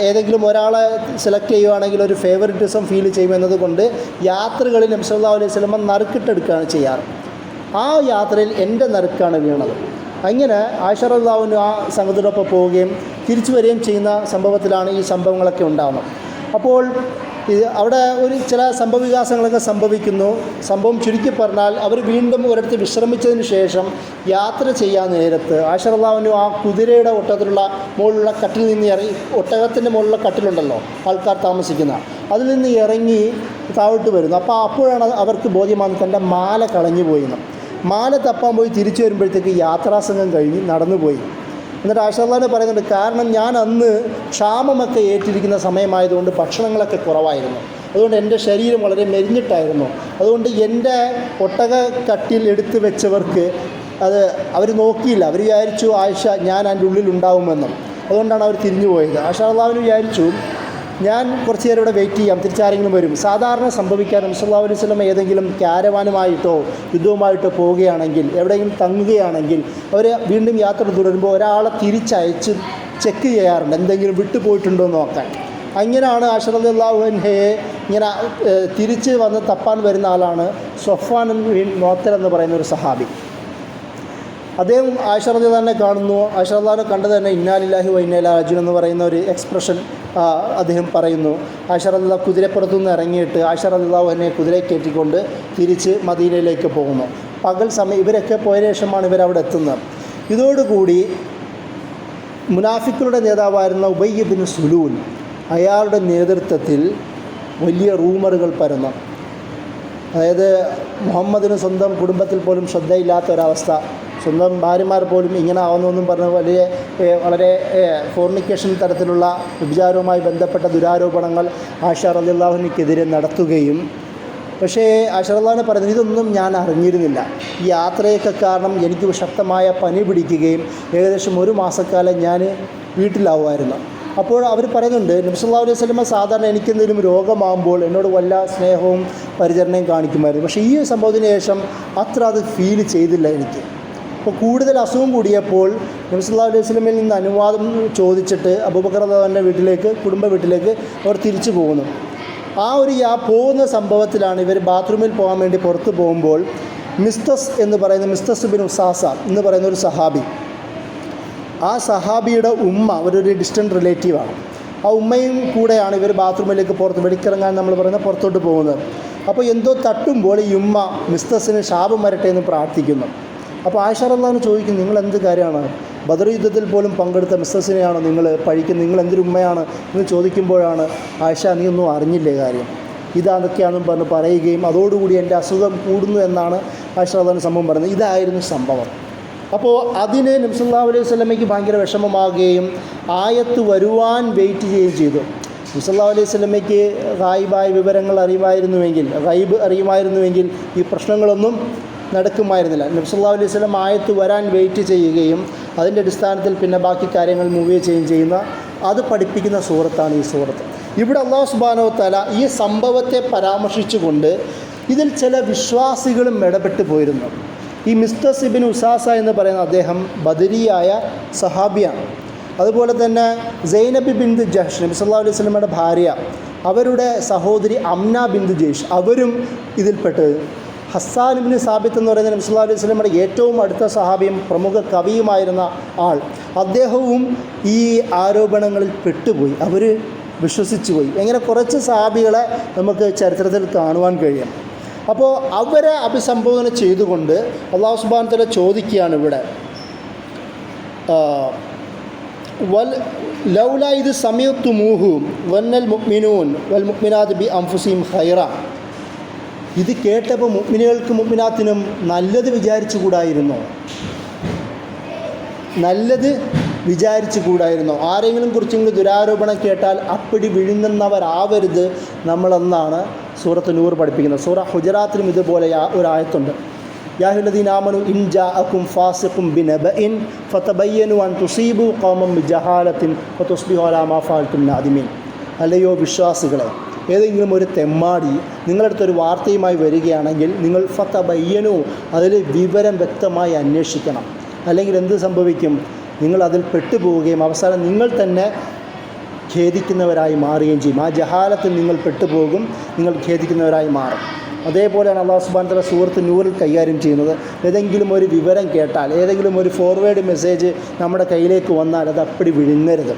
S1: ഏതെങ്കിലും ഒരാളെ സെലക്ട് ചെയ്യുകയാണെങ്കിൽ ഒരു ഫേവറിറ്റിസം ഫീൽ ചെയ്യുമെന്നത് കൊണ്ട് യാത്രകളിൽ നബി സല്ലല്ലാഹു അലൈഹി വസല്ലമ നറുക്കിട്ടെടുക്കുകയാണ് ചെയ്യാറ്. ആ യാത്രയിൽ എൻ്റെ നറുക്കാണ് വീണത്. അങ്ങനെ ആയിഷ റളിയല്ലാഹു അൻഹ ആ സംഘത്തോടൊപ്പം പോവുകയും തിരിച്ചു വരികയും ചെയ്യുന്ന സംഭവത്തിലാണ് ഈ സംഭവങ്ങളൊക്കെ ഉണ്ടാകുന്നത്. അപ്പോൾ അവിടെ ഒരു ചില സംഭവവികാസങ്ങളൊക്കെ സംഭവിക്കുന്നു. സംഭവം ചുരുക്കി പറഞ്ഞാൽ അവർ വീണ്ടും ഒരിടത്ത് വിശ്രമിച്ചതിന് ശേഷം യാത്ര ചെയ്യാൻ നേരത്ത് ആയിഷ റളിയല്ലാഹു അൻഹ ആ കുതിരയുടെ ഒട്ടകത്തിലുള്ള മുകളിലുള്ള കട്ടിൽ നിന്ന് ഇറങ്ങി, ഒട്ടകത്തിൻ്റെ മുകളിലുള്ള കട്ടിലുണ്ടല്ലോ ആൾക്കാർ താമസിക്കുന്ന, അതിൽ നിന്ന് ഇറങ്ങി താഴോട്ട് വരുന്നു. അപ്പോഴാണ് അവർക്ക് ബോധ്യമാകുന്നത് തൻ്റെ മാല കളഞ്ഞു പോയിന്ന്. മാല തപ്പാൻ പോയി തിരിച്ചു വരുമ്പോഴത്തേക്ക് യാത്രാസംഘം കഴിഞ്ഞ് നടന്നുപോയി. എന്നിട്ട് ആയിഷ റളിയല്ലാഹു അൻഹ പറയുന്നുണ്ട്, കാരണം ഞാൻ അന്ന് ക്ഷാമമൊക്കെ ഏറ്റിരിക്കുന്ന സമയമായതുകൊണ്ട് ഭക്ഷണങ്ങളൊക്കെ കുറവായിരുന്നു. അതുകൊണ്ട് എൻ്റെ ശരീരം വളരെ മെലിഞ്ഞിട്ടായിരുന്നു. അതുകൊണ്ട് എൻ്റെ ഒട്ടക കട്ടിൽ എടുത്തു വെച്ചവർക്ക് അത് അവർ നോക്കിയില്ല. അവർ വിചാരിച്ചു ആയിഷ ഞാൻ അതിൻ്റെ ഉള്ളിൽ ഉണ്ടാവുമെന്നും. അതുകൊണ്ടാണ് അവർ തിരിഞ്ഞു പോയത്. ആയിഷ റളിയല്ലാഹു അൻഹ വിചാരിച്ചു ഞാൻ കുറച്ച് നേരം ഇവിടെ വെയിറ്റ് ചെയ്യാം, തിരിച്ചാരെങ്കിലും വരും. സാധാരണ സംഭവിക്കാൻ നബി സല്ലല്ലാഹു അലൈഹി വസല്ലം ഏതെങ്കിലും ക്യാരവാനുമായിട്ടോ യുദ്ധവുമായിട്ടോ പോവുകയാണെങ്കിൽ, എവിടെയെങ്കിലും തങ്ങുകയാണെങ്കിൽ അവർ വീണ്ടും യാത്ര തുടരുമ്പോൾ ഒരാളെ തിരിച്ചയച്ച് ചെക്ക് ചെയ്യാറുണ്ട്, എന്തെങ്കിലും വിട്ടുപോയിട്ടുണ്ടോ എന്ന് നോക്കാൻ. അങ്ങനെയാണ് ആയിഷ റളിയല്ലാഹു അൻഹയെ ഇങ്ങനെ തിരിച്ച് വന്ന് തപ്പാൻ വരുന്ന ആളാണ് സ്വഫ്വാൻ മുഅത്തൽ എന്ന് പറയുന്ന ഒരു സഹാബി. അദ്ദേഹം ആയിഷ റളിയല്ലാഹു അൻഹയെ കാണുന്നു. ആയിഷ റളിയല്ലാഹു അൻഹ കണ്ടത് തന്നെ ഇന്നാ ലില്ലാഹി വ ഇന്നാ ഇലൈഹി റാജിഊൻ എന്ന് പറയുന്ന ഒരു എക്സ്പ്രഷൻ അദ്ദേഹം പറയുന്നു. ആയിഷ റളിയല്ലാഹു കുതിരപ്പുറത്തു നിന്ന് ഇറങ്ങിയിട്ട് ആയിഷ റളിയല്ലാഹു അൻഹയെ കുതിരയെ കയറ്റിക്കൊണ്ട് തിരിച്ച് മദീനയിലേക്ക് പോകുന്നു. പകൽ സമയം ഇവരൊക്കെ പോയ ശേഷമാണ് ഇവരവിടെ എത്തുന്നത്. ഇതോടുകൂടി മുനാഫിക്കുകളുടെ നേതാവായിരുന്ന ഉബയ്യ് ഇബ്നു സുലൂൽ, അയാളുടെ നേതൃത്വത്തിൽ വലിയ റൂമറുകൾ പരന്നു. അതായത് മുഹമ്മദിന് സ്വന്തം കുടുംബത്തിൽ പോലും ശ്രദ്ധയില്ലാത്ത ഒരവസ്ഥ, സ്വന്തം ഭാര്യമാർ പോലും ഇങ്ങനെ ആവുന്നതെന്നും പറഞ്ഞ് വളരെ ഫോർണിക്കേഷൻ തരത്തിലുള്ള വ്യഭിചാരവുമായി ബന്ധപ്പെട്ട ദുരാരോപണങ്ങൾ ആയിഷ റളിയല്ലാഹു അൻഹയ്ക്കെതിരെ നടത്തുകയും, പക്ഷേ ആയിഷ റളിയല്ലാഹു അൻഹ പറയുന്നത് ഇതൊന്നും ഞാൻ അറിഞ്ഞിരുന്നില്ല. ഈ യാത്രയൊക്കെ കാരണം എനിക്ക് ശക്തമായ പനി പിടിക്കുകയും ഏകദേശം 1 മാസക്കാലം ഞാൻ വീട്ടിലാവുമായിരുന്നു. അപ്പോൾ അവർ പറയുന്നുണ്ട്, നബി സല്ലല്ലാഹു അലൈഹി വസല്ലം സാധാരണ എനിക്കെന്തെങ്കിലും രോഗമാകുമ്പോൾ എന്നോട് വല്ല സ്നേഹവും പരിചരണയും കാണിക്കുമായിരുന്നു. പക്ഷേ ഈ സംഭവത്തിന് ശേഷം അത്ര അത് ഫീൽ ചെയ്തില്ല എനിക്ക്. അപ്പോൾ കൂടുതൽ അസുഖം കൂടിയപ്പോൾ നബി സല്ലല്ലാഹു അലൈഹി വസല്ലമയിൽ നിന്ന് അനുവാദം ചോദിച്ചിട്ട് അബൂബക്കർ റളിയല്ലാഹു വീട്ടിലേക്ക്, കുടുംബ വീട്ടിലേക്ക് അവർ തിരിച്ചു പോകുന്നു. ആ ഒരു പോകുന്ന സംഭവത്തിലാണ് ഇവർ ബാത്റൂമിൽ പോകാൻ വേണ്ടി പുറത്ത് പോകുമ്പോൾ മിസ്തസ് ബിൻ ഉസാസ എന്ന് പറയുന്ന ഒരു സഹാബി, ആ സഹാബിയുടെ ഉമ്മ ഒരു ഡിസ്റ്റൻറ്റ് റിലേറ്റീവാണ്. ആ ഉമ്മയും കൂടെയാണ് ഇവർ ബാത്റൂമിലേക്ക് വെടിക്കിറങ്ങാൻ നമ്മൾ പറയുന്ന പുറത്തോട്ട് പോകുന്നത്. അപ്പോൾ എന്തോ തട്ടുമ്പോൾ ഈ ഉമ്മ മിസ്തസിന് ശാപം വരട്ടെ എന്ന് പ്രാർത്ഥിക്കുന്നു. അപ്പോൾ ആയിഷ റളിയല്ലാഹു അൻഹ ചോദിക്കും, നിങ്ങൾ എന്ത് കാര്യമാണ്, ബദർ യുദ്ധത്തിൽ പോലും പങ്കെടുത്ത മിസ്തസിനെയാണോ നിങ്ങൾ പഴിക്കുന്നത്, നിങ്ങൾ എന്തൊരു ഉമ്മയാണ് എന്ന് ചോദിക്കുമ്പോഴാണ് ആയിഷ നീ ഒന്നും അറിഞ്ഞില്ലേ കാര്യം, ഇതൊക്കെയാണെന്നും പറയുകയും അതോടുകൂടി എൻ്റെ അസുഖം കൂടുന്നു എന്നാണ് ആയിഷ റളിയല്ലാഹു അൻഹ സംഭവം പറയുന്നത്. ഇതായിരുന്നു സംഭവം. അപ്പോൾ അതിന് നബി സല്ലല്ലാഹു അലൈഹി വസല്ലമയ്ക്ക് ഭയങ്കര വിഷമമാകുകയും ആയത്ത് വരുവാൻ വെയിറ്റ് ചെയ്യുകയും ചെയ്തു. നബി സല്ലല്ലാഹു അലൈഹി വസല്ലമയ്ക്ക് ഗായിബായ വിവരങ്ങൾ ഗൈബ് അറിയുമായിരുന്നുവെങ്കിൽ ഈ പ്രശ്നങ്ങളൊന്നും നടക്കുമായിരുന്നില്ല. നബി സല്ലല്ലാഹു അലൈഹി വസല്ലം ആയത്ത് വരാൻ വെയിറ്റ് ചെയ്യുകയും അതിൻ്റെ അടിസ്ഥാനത്തിൽ പിന്നെ ബാക്കി കാര്യങ്ങൾ മൂവ് ചെയ്യുന്ന അത് പഠിപ്പിക്കുന്ന സൂറത്താണ് ഈ സൂറത്ത്. ഇവിടെ അല്ലാഹു സുബ്ഹാനഹു വ തആല ഈ സംഭവത്തെ പരാമർശിച്ചുകൊണ്ട് ഇതിൽ ചില വിശ്വാസികളും ഇടപെട്ട് പോയിരുന്നു. ഈ മിസ്തസ് ഇബ്നു ഉസാസ എന്ന് പറയുന്ന അദ്ദേഹം ബദരിയായ സഹാബിയാണ്. അതുപോലെ തന്നെ സൈനബ് ബിന്ത് ജഹ്ഷ്, നബി സല്ലല്ലാഹു അലൈഹി വസല്ലമയുടെ ഭാര്യ, അവരുടെ സഹോദരി അംന ബിന്ത് ജയ്ഷ്, അവരും ഇതിൽപ്പെട്ടത്. ഹസ്സാൻ ഇബ്നു സാബിത്ത് എന്ന് പറയുന്ന നബി സല്ലല്ലാഹു അലൈഹി വസല്ലമയുടെ ഏറ്റവും അടുത്ത സഹാബിയും പ്രമുഖ കവിയുമായിരുന്ന ആൾ, അദ്ദേഹവും ഈ ആരോപണങ്ങളിൽ പെട്ടുപോയി. അവർ വിശ്വസിച്ചു പോയി. ഇങ്ങനെ കുറച്ച് സഹാബികളെ നമുക്ക് ചരിത്രത്തിൽ കാണുവാൻ കഴിയും. അപ്പോൾ അവരെ അഭിസംബോധന ചെയ്തുകൊണ്ട് അല്ലാഹു സുബ്ഹാനഹു വ തആല ചോദിക്കുകയാണ് ഇവിടെ, ലൗലാ ഇത് സമയത്തുമൂഹു വന്നൽ മുഅ്മിനൂൻ വൽ മുഅ്മിനാത്ത് ബി അൻഫുസിഹിം ഖൈറ. ഇത് കേട്ടപ്പോൾ മുഅ്മിനുകൾക്കും മുഅ്മിനാത്തിനും നല്ലത് വിചാരിച്ചു കൂടായിരുന്നോ? ആരെങ്കിലും കുറിച്ചെങ്കിലും ദുരാരോപണം കേട്ടാൽ അപ്പിടി വിഴുങ്ങുന്നവരാവരുത് നമ്മളെന്നാണ് സൂറത്ത് നൂർ പഠിപ്പിക്കുന്നത്. സൂറ ഹുജറാത്തിലും ഇതുപോലെ ഒരായത്തുണ്ട്. യാ അയ്യുഹല്ലദീന ആമനൂ ഇൻ ജാഅകും ഫാസിഖുൻ ബിനബഇൻ ഫതബയ്യനു അൻ തുസീബു ഖൗമൻ ബിജഹാലത്തിൻ ഫതുസ്ബിഹു അലാ മാ ഫഅൽതും നാദിമീൻ. അല്ലയോ വിശ്വാസികളെ, ഏതെങ്കിലും ഒരു തെമ്മാടി നിങ്ങളടുത്തൊരു വാർത്തയുമായി വരികയാണെങ്കിൽ നിങ്ങൾ ഫതബയ്യനു, അതിൽ വിവരം വ്യക്തമായി അന്വേഷിക്കണം. അല്ലെങ്കിൽ എന്ത് സംഭവിക്കും? നിങ്ങൾ അതിൽ പെട്ടുപോവുകയും അവസാനം നിങ്ങൾ തന്നെ ഖേദിക്കുന്നവരായി മാറുകയും ചെയ്യും. ആ ജഹാലത്തിൽ നിങ്ങൾ പെട്ടുപോകും, നിങ്ങൾ ഖേദിക്കുന്നവരായി മാറും. അതേപോലെയാണ് അല്ലാഹു സുബ്ഹാനഹു വ തആല സൂറത്ത് നൂറിൽ കൈകാര്യം ചെയ്യുന്നത്. ഏതെങ്കിലും ഒരു വിവരം കേട്ടാൽ, ഏതെങ്കിലും ഒരു ഫോർവേഡ് മെസ്സേജ് നമ്മുടെ കയ്യിലേക്ക് വന്നാൽ അത് അപ്പടി വിഴുങ്ങരുത്.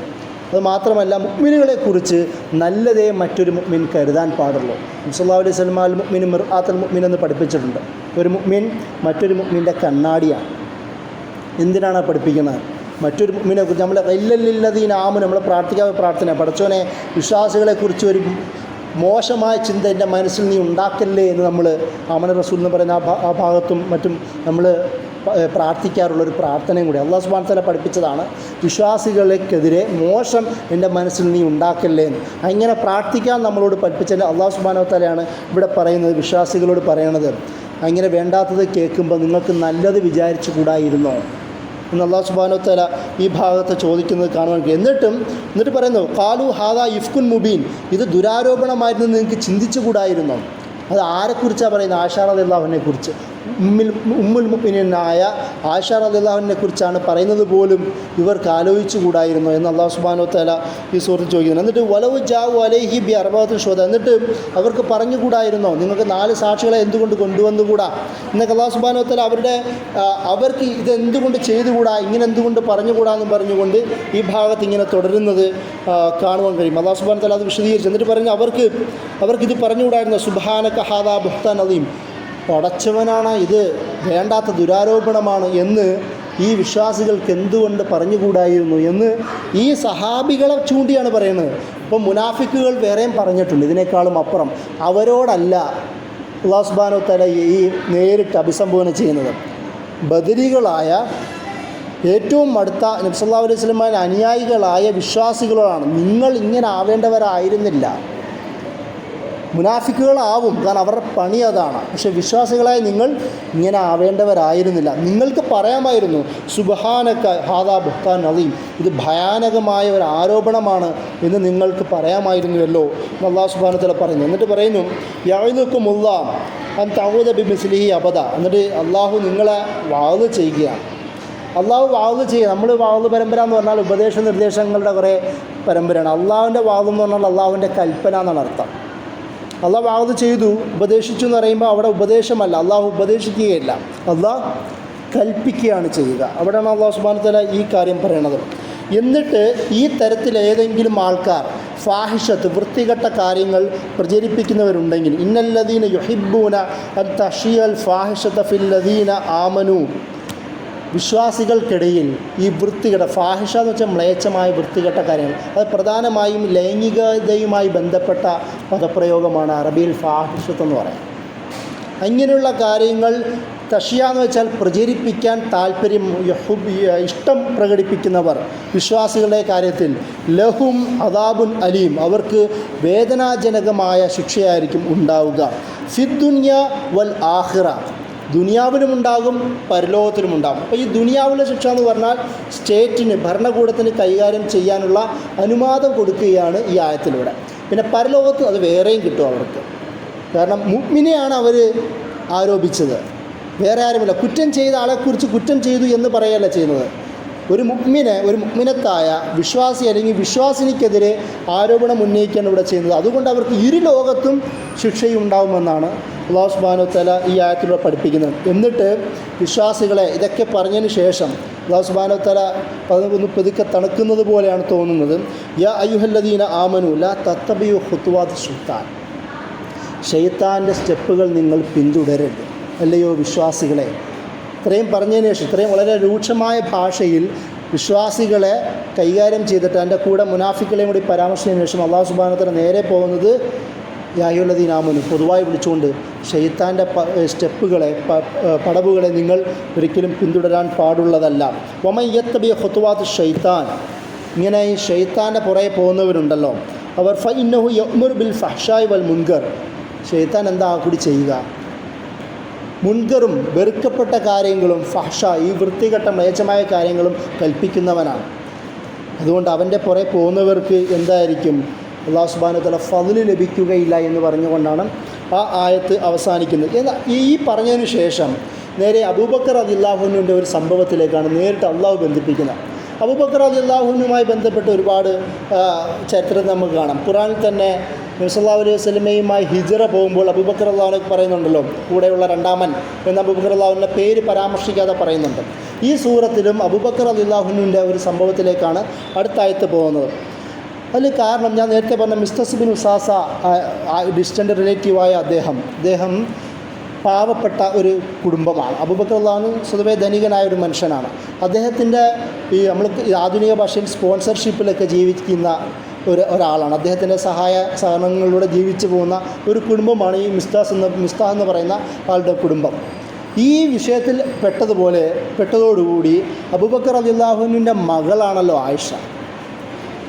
S1: അത് മാത്രമല്ല, മുഅ്മിനുകളെക്കുറിച്ച് നല്ലതേ മറ്റൊരു മുഅ്മിൻ കരുതാൻ പാടുള്ളൂ. നബി സല്ലല്ലാഹു അലൈഹി വസല്ലം അൽ മുഅ്മിനു മിർആത്തുൽ മുഅ്മിൻ എന്ന് പഠിപ്പിച്ചിട്ടുണ്ട്. ഒരു മുഅ്മിൻ മറ്റൊരു മുഅ്മിൻ്റെ കണ്ണാടിയാണ്. എന്തിനാണ് പഠിപ്പിക്കുന്നത്? മറ്റൊരു മുഅ്മിനെ കുറിച്ച് നമ്മൾ ഇല്ലല്ലദീന ആമനു, നമ്മൾ പ്രാർത്ഥിക്കാത്ത പ്രാർത്ഥന, പടച്ചോനെ വിശ്വാസികളെക്കുറിച്ച് ഒരു മോശമായ ചിന്ത എൻ്റെ മനസ്സിൽ നീ ഉണ്ടാക്കല്ലേ എന്ന് നമ്മൾ ആമന റസൂൽ എന്ന് പറയുന്ന ആ ഭാഗത്തും മറ്റും നമ്മൾ പ്രാർത്ഥിക്കാറുള്ളൊരു പ്രാർത്ഥനയും കൂടി അല്ലാഹു സുബ്ഹാനഹു വ തആല പഠിപ്പിച്ചതാണ്. വിശ്വാസികൾക്കെതിരെ മോശം എൻ്റെ മനസ്സിൽ നീ ഉണ്ടാക്കല്ലേ എന്ന് അങ്ങനെ പ്രാർത്ഥിക്കാൻ നമ്മളോട് പഠിപ്പിച്ചത് അല്ലാഹു സുബ്ഹാനഹു വ തആലയാണ് ഇവിടെ പറയുന്നത്, വിശ്വാസികളോട് പറയണത്. അങ്ങനെ വേണ്ടാത്തത് കേൾക്കുമ്പോൾ നിങ്ങൾക്ക് നല്ലത് വിചാരിച്ചു കൂടായിരുന്നോ എന്ന് അല്ലാഹു സുബ്ഹാനഹു വ തആല ഈ ഭാഗത്ത് ചോദിക്കുന്നത് കാണുവാൻ കഴിയും. എന്നിട്ട് പറയുന്നു, ഖാലു ഹാദാ ഇഫ്കുൻ മുബീൻ, ഇത് ദുരാരോപണമായിരുന്നു നിങ്ങൾക്ക് ചിന്തിച്ചു കൂടായിരുന്നോ? അത് ആരെക്കുറിച്ചാണ് പറയുന്നത്? ആയിഷ റളിയല്ലാഹു അൻഹയെ കുറിച്ച്, ഉമ്മുൽ മുഅ്മിനീനായ ആയിഷ റളിയല്ലാഹു അൻഹയെ കുറിച്ചാണ് പറയുന്നത് പോലും ഇവർക്ക് ആലോചിച്ചു കൂടായിരുന്നു എന്ന് അല്ലാഹു സുബ്ഹാനഹു വ തആല ഈ സൂറത്തിൽ ചോദിക്കുന്നു. എന്നിട്ട് വലവു ജാഉ അലൈഹി ബി അർബഅത്തി ഷുഹദ, എന്നിട്ട് അവർക്ക് പറഞ്ഞുകൂടായിരുന്നോ നിങ്ങൾക്ക് 4 സാക്ഷികളെ എന്തുകൊണ്ട് കൊണ്ടുവന്നുകൂടാ എന്നൊക്കെ അല്ലാഹു സുബ്ഹാനഹു വ തആല അവർക്ക് ഇതെന്തുകൊണ്ട് ചെയ്തുകൂടാ, ഇങ്ങനെ എന്തുകൊണ്ട് പറഞ്ഞുകൂടാന്ന് പറഞ്ഞുകൊണ്ട് ഈ ഭാഗത്ത് ഇങ്ങനെ തുടരുന്നത് കാണുവാൻ കഴിയും. അല്ലാഹു സുബ്ഹാനഹു വ തആല അത് വിശദീകരിച്ചു. എന്നിട്ട് പറഞ്ഞു അവർക്കിത് പറഞ്ഞുകൂടായിരുന്നു, സുബ്ഹാനക ഹാദാ ബുഹ്താൻ അദീം, പടച്ചവനാണ് ഇത്, വേണ്ടാത്ത ദുരാരോപണമാണ് എന്ന് ഈ വിശ്വാസികൾക്ക് എന്തുകൊണ്ട് പറഞ്ഞുകൂടായിരുന്നു എന്ന് ഈ സഹാബികളെ ചൂണ്ടിയാണ് പറയുന്നത്. ഇപ്പം മുനാഫിക്കുകൾ വേറെയും പറഞ്ഞിട്ടുണ്ട് ഇതിനേക്കാളും അപ്പുറം. അവരോടല്ല അല്ലാഹു സുബ്ഹാനഹു വ തആല ഈ നേരിട്ട് അഭിസംബോധന ചെയ്യുന്നത്. ബദരികളായ ഏറ്റവും അടുത്ത നബി സല്ലല്ലാഹു അലൈഹി വസല്ലമയുടെ അനുയായികളായ വിശ്വാസികളോടാണ്. നിങ്ങൾ ഇങ്ങനെ ആവേണ്ടവരായിരുന്നില്ല. മുനാഫിക്കുകളാവും, കാരണം അവരുടെ പണി അതാണ്. പക്ഷേ വിശ്വാസികളായി നിങ്ങൾ ഇങ്ങനെ ആവേണ്ടവരായിരുന്നില്ല. നിങ്ങൾക്ക് പറയാമായിരുന്നു, സുബ്ഹാനക ഹാദാ ബുഹ്താൻ അദീം, ഇത് ഭയാനകമായ ഒരു ആരോപണമാണ് എന്ന് നിങ്ങൾക്ക് പറയാമായിരുന്നുവല്ലോ എന്ന് അല്ലാഹു സുബ്ഹാനഹു വ തആല പറയുന്നു. എന്നിട്ട് പറയുന്നു, യഅ്ദുകുമുല്ലാഹ് അൻ തഊദ ബിമിസ്ലിഹി അബദ, എന്നിട്ട് അള്ളാഹു നിങ്ങളെ വഅദ് ചെയ്യുകയാണ്. അള്ളാഹു വഅദ് ചെയ്യുക. നമ്മൾ വഅദ് പരമ്പര എന്ന് പറഞ്ഞാൽ ഉപദേശ നിർദ്ദേശങ്ങളുടെ കുറേ പരമ്പരയാണ്. അള്ളാഹുവിൻ്റെ വഅദ് എന്ന് പറഞ്ഞാൽ അള്ളാഹുവിൻ്റെ കൽപ്പന എന്നാണ് അർത്ഥം. അള്ളാഹു വഅദ് ചെയ്തു, ഉപദേശിച്ചു എന്ന് പറയുമ്പോൾ അവിടെ ഉപദേശമല്ല, അള്ളാഹു ഉപദേശിക്കുകയല്ല, അള്ളാഹ് കൽപ്പിക്കുകയാണ് ചെയ്യുക. അവിടെയാണ് അല്ലാഹു സുബ്ഹാനഹു വ തആല ഈ കാര്യം പറയണത്. എന്നിട്ട് ഈ തരത്തിൽ ഏതെങ്കിലും ആൾക്കാർ ഫാഹിഷത്ത്, വൃത്തികെട്ട കാര്യങ്ങൾ പ്രചരിപ്പിക്കുന്നവരുണ്ടെങ്കിൽ, ഇന്നല്ലദീന യുഹിബ്ബൂന അൻ തശിയൽ ഫാഹിഷത ഫില്ലദീന ആമനു, വിശ്വാസികൾക്കിടയിൽ ഈ വൃത്തികെട്ട, ഫാഹിഷ എന്ന് വെച്ചാൽ മ്ലേച്ഛമായ വൃത്തികെട്ട കാര്യങ്ങൾ, അത് പ്രധാനമായും ലൈംഗികതയുമായി ബന്ധപ്പെട്ട പദപ്രയോഗമാണ് അറബിയിൽ ഫാഹിഷത്ത് എന്ന് പറയുന്നത്. അങ്ങനെയുള്ള കാര്യങ്ങൾ തഷിയ എന്ന് വെച്ചാൽ പ്രചരിപ്പിക്കാൻ താല്പര്യം, ഇഷ്ടം പ്രകടിപ്പിക്കുന്നവർ വിശ്വാസികളുടെ കാര്യത്തിൽ. ലഹും അദാബുൻ അലീം, അവർക്ക് വേദനാജനകമായ ശിക്ഷയായിരിക്കും ഉണ്ടാവുക. ഫിദ്ദുനിയ വൽ ആഖിറ, ദുനിയാവിലുമുണ്ടാകും പരലോകത്തിലുമുണ്ടാകും. അപ്പോൾ ഈ ദുനിയാവിലെ ശിക്ഷ എന്ന് പറഞ്ഞാൽ സ്റ്റേറ്റിന്, ഭരണകൂടത്തിന് കൈകാര്യം ചെയ്യാനുള്ള അനുവാദം കൊടുക്കുകയാണ് ഈ ആയത്തിലൂടെ. പിന്നെ പരലോകത്ത് അത് വേറെയും കിട്ടും അവർക്ക്. കാരണം മുഅ്മിനെയാണ് അവർ ആരോപിച്ചത്, വേറെ ആരുമില്ല. കുറ്റം ചെയ്ത ആളെക്കുറിച്ച് കുറ്റം ചെയ്തു എന്ന് പറയുകയല്ല ചെയ്യുന്നത്. ഒരു മുഅ്മിനത്തായ വിശ്വാസി അല്ലെങ്കിൽ വിശ്വാസിനിക്കെതിരെ ആരോപണം ഉന്നയിക്കുകയാണ് ഇവിടെ ചെയ്യുന്നത്. അതുകൊണ്ട് അവർക്ക് ഇരു ലോകത്തും ശിക്ഷയുണ്ടാവുമെന്നാണ് അല്ലാഹു സുബ്ഹാനഹു വ തആല ഈ ആയത്തിലൂടെ പഠിപ്പിക്കുന്നത്. എന്നിട്ട് വിശ്വാസികളെ ഇതൊക്കെ പറഞ്ഞതിന് ശേഷം അല്ലാഹു സുബ്ഹാനഹു വ തആല ഒന്ന് പതുക്കെ തണുക്കുന്നത് പോലെയാണ് തോന്നുന്നത്. യാ അയ്യുഹല്ലദീന ആമനു ലാ തത്തബിയു ഖുതുവാതി ശൈത്താൻ, ശൈത്താൻ്റെ സ്റ്റെപ്പുകൾ നിങ്ങൾ പിന്തുടരരുത്, അല്ലയോ വിശ്വാസികളെ. ഇത്രയും പറഞ്ഞതിന് ശേഷം, ഇത്രയും വളരെ രൂക്ഷമായ ഭാഷയിൽ വിശ്വാസികളെ കൈകാര്യം ചെയ്തിട്ട് അതിൻ്റെ കൂടെ മുനാഫിക്കുകളെയും കൂടി പരാമർശിച്ചതിന് ശേഷം അല്ലാഹു സുബ്ഹാനഹു വ തആല നേരെ പോകുന്നത് യാ അയ്യുഹല്ലദീന ആമനു, പൊതുവായി വിളിച്ചുകൊണ്ട് ഷെയ്ത്താൻ്റെ സ്റ്റെപ്പുകളെ, പടവുകളെ നിങ്ങൾ ഒരിക്കലും പിന്തുടരാൻ പാടുള്ളതല്ല. വമൻ യത്തബി ഖുതുവാതി ഷൈത്താൻ, ഇങ്ങനെ ഈ ഷെയ്ത്താൻ്റെ പുറകെ പോകുന്നവരുണ്ടല്ലോ, അവർ ഫഇന്നഹു യഅ്മുറു ബിൽ ഫഹ്ശായി വൽ മുൻകർ, ഷെയ്ത്താൻ എന്താ കൂടി ചെയ്യുക? മുൻകറും വെറുക്കപ്പെട്ട കാര്യങ്ങളും ഫഹ്ഷ, ഈ വൃത്തികെട്ട മ്ലേച്ഛമായ കാര്യങ്ങളും കൽപ്പിക്കുന്നവനാണ്. അതുകൊണ്ട് അവൻ്റെ പുറകെ പോകുന്നവർക്ക് എന്തായിരിക്കും? അല്ലാഹു സുബ്ഹാനഹു വ തആല ഫദ്ല് ലഭിക്കുകയില്ല എന്ന് പറഞ്ഞുകൊണ്ടാണ് ആ ആയത്ത് അവസാനിക്കുന്നത്. എന്നാൽ ഈ പറഞ്ഞതിന് ശേഷം നേരെ അബൂബക്കർ റളിയല്ലാഹു അൻഹുവിൻ്റെ ഒരു സംഭവത്തിലേക്കാണ് നേരിട്ട് അള്ളാഹു ബന്ധിപ്പിക്കുന്നത്. അബൂബക്കർ റളിയല്ലാഹു അൻഹുമായി ബന്ധപ്പെട്ട് ഒരുപാട് ചരിത്രം നമുക്ക് കാണാം. ഖുർആനിൽ തന്നെ നബി സല്ലല്ലാഹു അലൈഹി വസല്ലമയുമായി ഹിജ്റ പോകുമ്പോൾ അബൂബക്കർ റളിയല്ലാഹു അൻഹു പറയുന്നുണ്ടല്ലോ, കൂടെയുള്ള രണ്ടാമൻ എന്ന അബൂബക്കർ റളിയല്ലാഹു അൻഹുവിൻ്റെ പേര് പരാമർശിക്കാതെ പറയുന്നുണ്ട്. ഈ സൂറത്തിലും അബൂബക്കർ റളിയല്ലാഹു അൻഹുവിൻ്റെ ഒരു സംഭവത്തിലേക്കാണ് അടുത്ത ആയത്ത് പോകുന്നത്. അതിൽ കാരണം ഞാൻ നേരത്തെ പറഞ്ഞ മിസ്തസ് ബിൻ ഉസാസ, ഡിസ്റ്റൻ്റ് റിലേറ്റീവായ അദ്ദേഹം പാവപ്പെട്ട ഒരു കുടുംബമാണ്. അബൂബക്കർ റളിയല്ലാഹു അൻഹു സ്വതവേ ധനികനായ ഒരു മനുഷ്യനാണ്. അദ്ദേഹത്തിൻ്റെ ഈ നമ്മൾ ആധുനിക ഭാഷയിൽ സ്പോൺസർഷിപ്പിലൊക്കെ ജീവിക്കുന്ന ഒരാളാണ്. അദ്ദേഹത്തിൻ്റെ സഹകരണങ്ങളിലൂടെ ജീവിച്ചു പോകുന്ന ഒരു കുടുംബമാണ് ഈ മിസ്താഹ് എന്ന് പറയുന്ന ആളുടെ കുടുംബം. ഈ വിഷയത്തിൽ പെട്ടതോടുകൂടി അബൂബക്കർ റളിയല്ലാഹു അൻഹുവിൻ്റെ മകളാണല്ലോ ആയിഷ.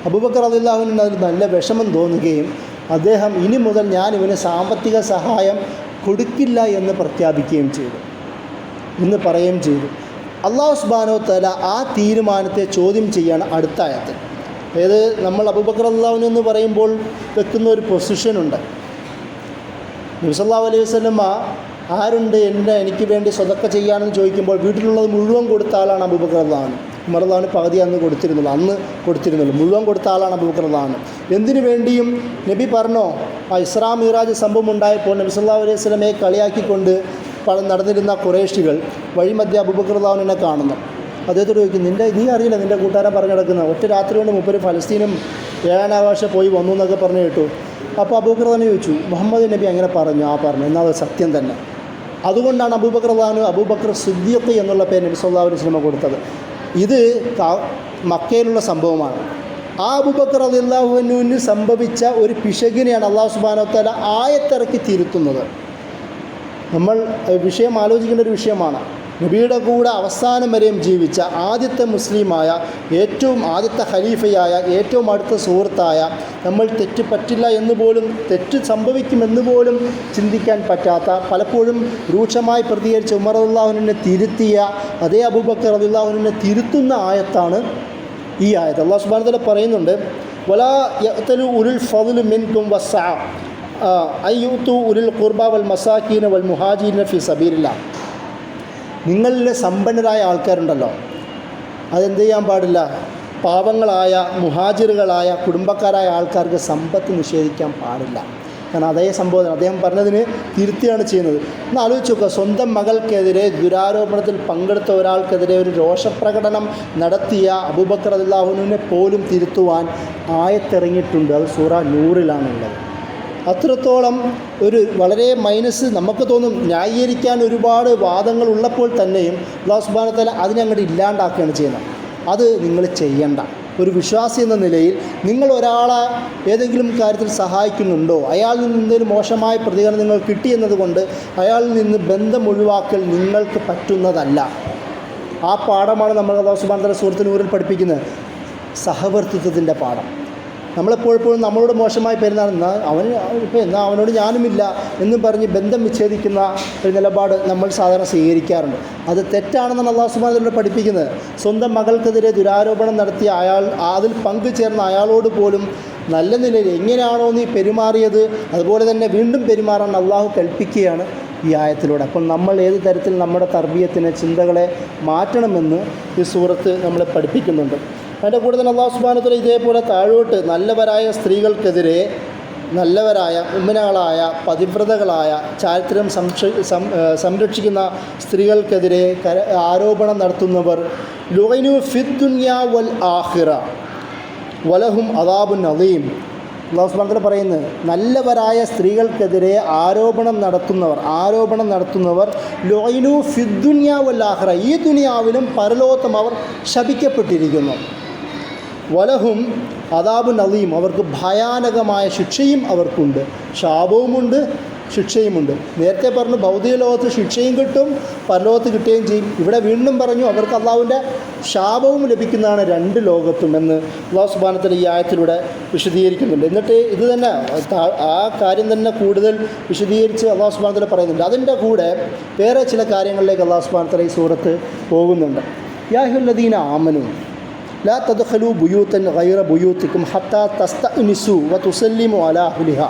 S1: അബൂബക്കർ റളിയല്ലാഹു അൻഹു അതിൽ നല്ല വിഷമം തോന്നുകയും അദ്ദേഹം ഇനി മുതൽ ഞാൻ ഇവന് സാമ്പത്തിക സഹായം കൊടുക്കില്ല എന്ന് പ്രഖ്യാപിക്കുകയും ചെയ്തു, എന്ന് പറയുകയും ചെയ്തു. അല്ലാഹു സുബ്ഹാനഹു വ തആല ആ തീരുമാനത്തെ ചോദ്യം ചെയ്യാണ് അടുത്ത ആയത്തിൽ. അതായത് നമ്മൾ അബൂബക്കർ റളിയല്ലാഹു അൻഹു എന്ന് പറയുമ്പോൾ വെക്കുന്ന ഒരു പൊസിഷനുണ്ട്. നബി സല്ലല്ലാഹു അലൈഹി വസല്ലമ ആരുണ്ട് എനിക്ക് വേണ്ടി സ്വതക്ക ചെയ്യാനെന്ന് ചോദിക്കുമ്പോൾ വീട്ടിലുള്ളത് മുഴുവൻ കൊടുത്ത ആളാണ് അബൂബക്കർ റളിയല്ലാഹു അൻഹു. ഉമർ റളിയല്ലാഹു അൻഹു പകുതി അന്ന് കൊടുത്തിരുന്നുള്ളൂ. മുഴുവൻ കൊടുത്ത ആളാണ് അബൂബക്കർ റളിയല്ലാഹു അൻഹു. എന്തിനു വേണ്ടിയും നബി പറഞ്ഞോ, ആ ഇസ്രാ മിറാജ് സംഭവം ഉണ്ടായപ്പോൾ നബി സല്ലല്ലാഹു അലൈഹി വസല്ലമയെ കളിയാക്കിക്കൊണ്ട് നടന്നിരുന്ന ഖുറൈശികൾ വഴിമധ്യ അബൂബക്കർ റളിയല്ലാഹു അൻഹുവിനെ കാണുന്നു. അദ്ദേഹത്തോട് ചോദിക്കും, നീ അറിയില്ല നിൻ്റെ കൂട്ടുകാരൻ പറഞ്ഞു കിടക്കുന്ന ഒറ്റ രാത്രി കൊണ്ട് മുപ്പര് ഫലസ്തീനും ഏഴാനാകാശം പോയി വന്നു എന്നൊക്കെ പറഞ്ഞു കേട്ടു. അപ്പോൾ അബൂബക്കർ തന്നെ ചോദിച്ചു, മുഹമ്മദ് നബി അങ്ങനെ പറഞ്ഞു? പറഞ്ഞു. എന്നാൽ അത് സത്യം തന്നെ. അതുകൊണ്ടാണ് അബൂബക്കർ റളിയല്ലാഹു അൻഹു അബൂബക്കർ സിദ്ദീഖ് എന്നുള്ള പേര് നബി സല്ലല്ലാഹു അലൈഹി വസല്ലം കൊടുത്തത്. ഇത് മക്കയിലുള്ള സംഭവമാണ്. ആ അബൂബക്കർ റളിയല്ലാഹു അൻഹുവിന് സംഭവിച്ച ഒരു പിശകിനെയാണ് അല്ലാഹു സുബ്ഹാനഹു വ തആല ആയത്തിറക്കി തിരുത്തുന്നത്. നമ്മൾ വിഷയം ആലോചിക്കേണ്ട ഒരു വിഷയമാണ്. നബിയുടെ കൂടെ അവസാനം വരെയും ജീവിച്ച ആദ്യത്തെ മുസ്ലിമായ, ആദ്യത്തെ ഖലീഫയായ, ഏറ്റവും അടുത്ത സുഹൃത്തായ, നമ്മൾ തെറ്റ് പറ്റില്ല എന്ന് പോലും, തെറ്റ് സംഭവിക്കുമെന്ന് പോലും ചിന്തിക്കാൻ പറ്റാത്ത, പലപ്പോഴും രൂക്ഷമായി പ്രതികരിച്ച ഉമർ റളിയല്ലാഹു അൻഹുവിനെ തിരുത്തിയ അതേ അബൂബക്കർ റളിയല്ലാഹു അൻഹുവിനെ തിരുത്തുന്ന ആയത്താണ് ഈ ആയത്ത്. അല്ലാഹു സുബ്ഹാനഹു വ തആല പറയുന്നുണ്ട്, വലാ യഅ്തലു ഉലുൽ ഫദ്ലി മിൻകും വസ്സഅ അയ്യൂതു ഉലുൽ ഖുർബ വൽ മസാകീന വൽ മുഹാജിരിന ഫി സബീലില്ലാഹ്. നിങ്ങളിലെ സമ്പന്നരായ ആൾക്കാരുണ്ടല്ലോ, അതെന്ത് ചെയ്യാൻ പാടില്ല? പാവങ്ങളായ മുഹാജിറുകളായ കുടുംബക്കാരായ ആൾക്കാർക്ക് സമ്പത്ത് നിഷേധിക്കാൻ പാടില്ല. കാരണം അതേ സംബോധന അദ്ദേഹം പറഞ്ഞതിന് തിരുത്തിയാണ് ചെയ്യുന്നത്. ഒന്ന് ആലോചിച്ച് നോക്കുക, സ്വന്തം മകൾക്കെതിരെ ദുരാരോപണത്തിൽ പങ്കെടുത്ത ഒരാൾക്കെതിരെ ഒരു രോഷപ്രകടനം നടത്തിയ അബൂബക്കർ റളിയല്ലാഹു അൻഹുവിനെ പോലും തിരുത്തുവാൻ ആയത്തിറങ്ങിയിട്ടുണ്ട്. അത് സൂറ നൂറിലാണുള്ളത്. അത്രത്തോളം ഒരു വളരെ മൈനസ് നമുക്ക് തോന്നും. ന്യായീകരിക്കാൻ ഒരുപാട് വാദങ്ങൾ ഉള്ളപ്പോൾ തന്നെയും അല്ലാഹു സുബ്ഹാനഹു വ തആല അതിനെ അങ്ങോട്ട് ഇല്ലാണ്ടാക്കുകയാണ് ചെയ്യുന്നത്. അത് നിങ്ങൾ ചെയ്യണ്ട. ഒരു വിശ്വാസി എന്ന നിലയിൽ നിങ്ങൾ ഒരാളെ ഏതെങ്കിലും കാര്യത്തിൽ സഹായിക്കുന്നുണ്ടോ, അയാളിൽ നിന്ന് എന്തെങ്കിലും മോശമായ പ്രതികരണം നിങ്ങൾ കിട്ടിയെന്നതുകൊണ്ട് അയാളിൽ നിന്ന് ബന്ധം ഒഴിവാക്കൽ നിങ്ങൾക്ക് പറ്റുന്നതല്ല. ആ പാഠമാണ് നമ്മൾ അല്ലാഹു സുബ്ഹാനഹു വ തആല സൂറത്തുൽ നൂറിൽ പഠിപ്പിക്കുന്നത്, സഹവർത്തിത്വത്തിൻ്റെ പാഠം. നമ്മളെപ്പോഴും നമ്മളോട് മോശമായി പെരുമാറുന്ന അവനോട് ഞാനുമില്ല എന്നും പറഞ്ഞ് ബന്ധം വിച്ഛേദിക്കുന്ന ഒരു നിലപാട് നമ്മൾ സാധാരണ സ്വീകരിക്കാറുണ്ട്. അത് തെറ്റാണെന്നാണ് അല്ലാഹു സുബ്ഹാനഹു വ തആല പഠിപ്പിക്കുന്നത്. സ്വന്തം മകൾക്കെതിരെ ദുരാരോപണം നടത്തിയ അതിൽ പങ്കുചേർന്ന അയാളോട് പോലും നല്ല നിലയിൽ എങ്ങനെയാണോ നീ പെരുമാറിയത് അതുപോലെ തന്നെ വീണ്ടും പെരുമാറാൻ അള്ളാഹു കൽപ്പിക്കുകയാണ് ഈ ആയത്തിലൂടെ. അപ്പം നമ്മൾ ഏത് തരത്തിൽ നമ്മുടെ തർബീയത്തിനെ, ചിന്തകളെ മാറ്റണമെന്ന് ഈ സൂറത്ത് നമ്മളെ പഠിപ്പിക്കുന്നുണ്ട്. അതിൻ്റെ കൂടെ തന്നെ അല്ലാഹു സുബ്ഹാനഹു വ തആല ഇതേപോലെ താഴോട്ട് നല്ലവരായ സ്ത്രീകൾക്കെതിരെ, നല്ലവരായ ഉമ്മനകളായ പതിവ്രതകളായ ചാരിത്രം സംരക്ഷിക്കുന്ന സ്ത്രീകൾക്കെതിരെ ആരോപണം നടത്തുന്നവർ ലുഅനു ഫിദ് ദുനിയാ വൽ ആഖിറ വലഹും അദാബുൻ അദീം. അല്ലാഹു സുബ്ഹാനഹു വ തആല പറയുന്നത്, നല്ലവരായ സ്ത്രീകൾക്കെതിരെ ആരോപണം നടത്തുന്നവർ ലുഅനു ഫിദ് ദുനിയാ വൽ ആഖിറ, ഈ ദുനിയാവിലും പരലോകത്തും അവർ ശപിക്കപ്പെട്ടിരിക്കുന്നു. വലഹും അദാബുൻ അദീം, അവർക്ക് ഭയാനകമായ ശിക്ഷയും അവർക്കുണ്ട്. ശാപവുമുണ്ട്, ശിക്ഷയുമുണ്ട്. നേരത്തെ പറഞ്ഞു ഭൗതിക ലോകത്ത് ശിക്ഷയും കിട്ടും, പരലോകത്ത് കിട്ടുകയും ചെയ്യും. ഇവിടെ വീണ്ടും പറഞ്ഞു അവർക്ക് അള്ളാഹുവിൻ്റെ ശാപവും ലഭിക്കുന്നതാണ് രണ്ട് ലോകത്തും എന്ന് അല്ലാഹു സുബ്ഹാനഹു വ തആല ഈ ആയത്തിലൂടെ വിശദീകരിക്കുന്നുണ്ട്. എന്നിട്ട് ഇത് തന്നെ ആ കാര്യം തന്നെ കൂടുതൽ വിശദീകരിച്ച് അല്ലാഹു സുബ്ഹാനഹു വ തആല പറയുന്നുണ്ട്. അതിൻ്റെ കൂടെ വേറെ ചില കാര്യങ്ങളിലേക്ക് അല്ലാഹു സുബ്ഹാനഹു വ തആല ഈ സൂറത്ത് പോകുന്നുണ്ട്. യാ അയ്യുഹല്ലദീന ആമനൂ ലാ തദ്ഖലൂ ബുയൂതൻ ഗൈറ ബുയൂതികും ഹത്താ തസ്തഅ്നിസൂ വ തുസല്ലിമു അലാ അഹ്ലിഹാ.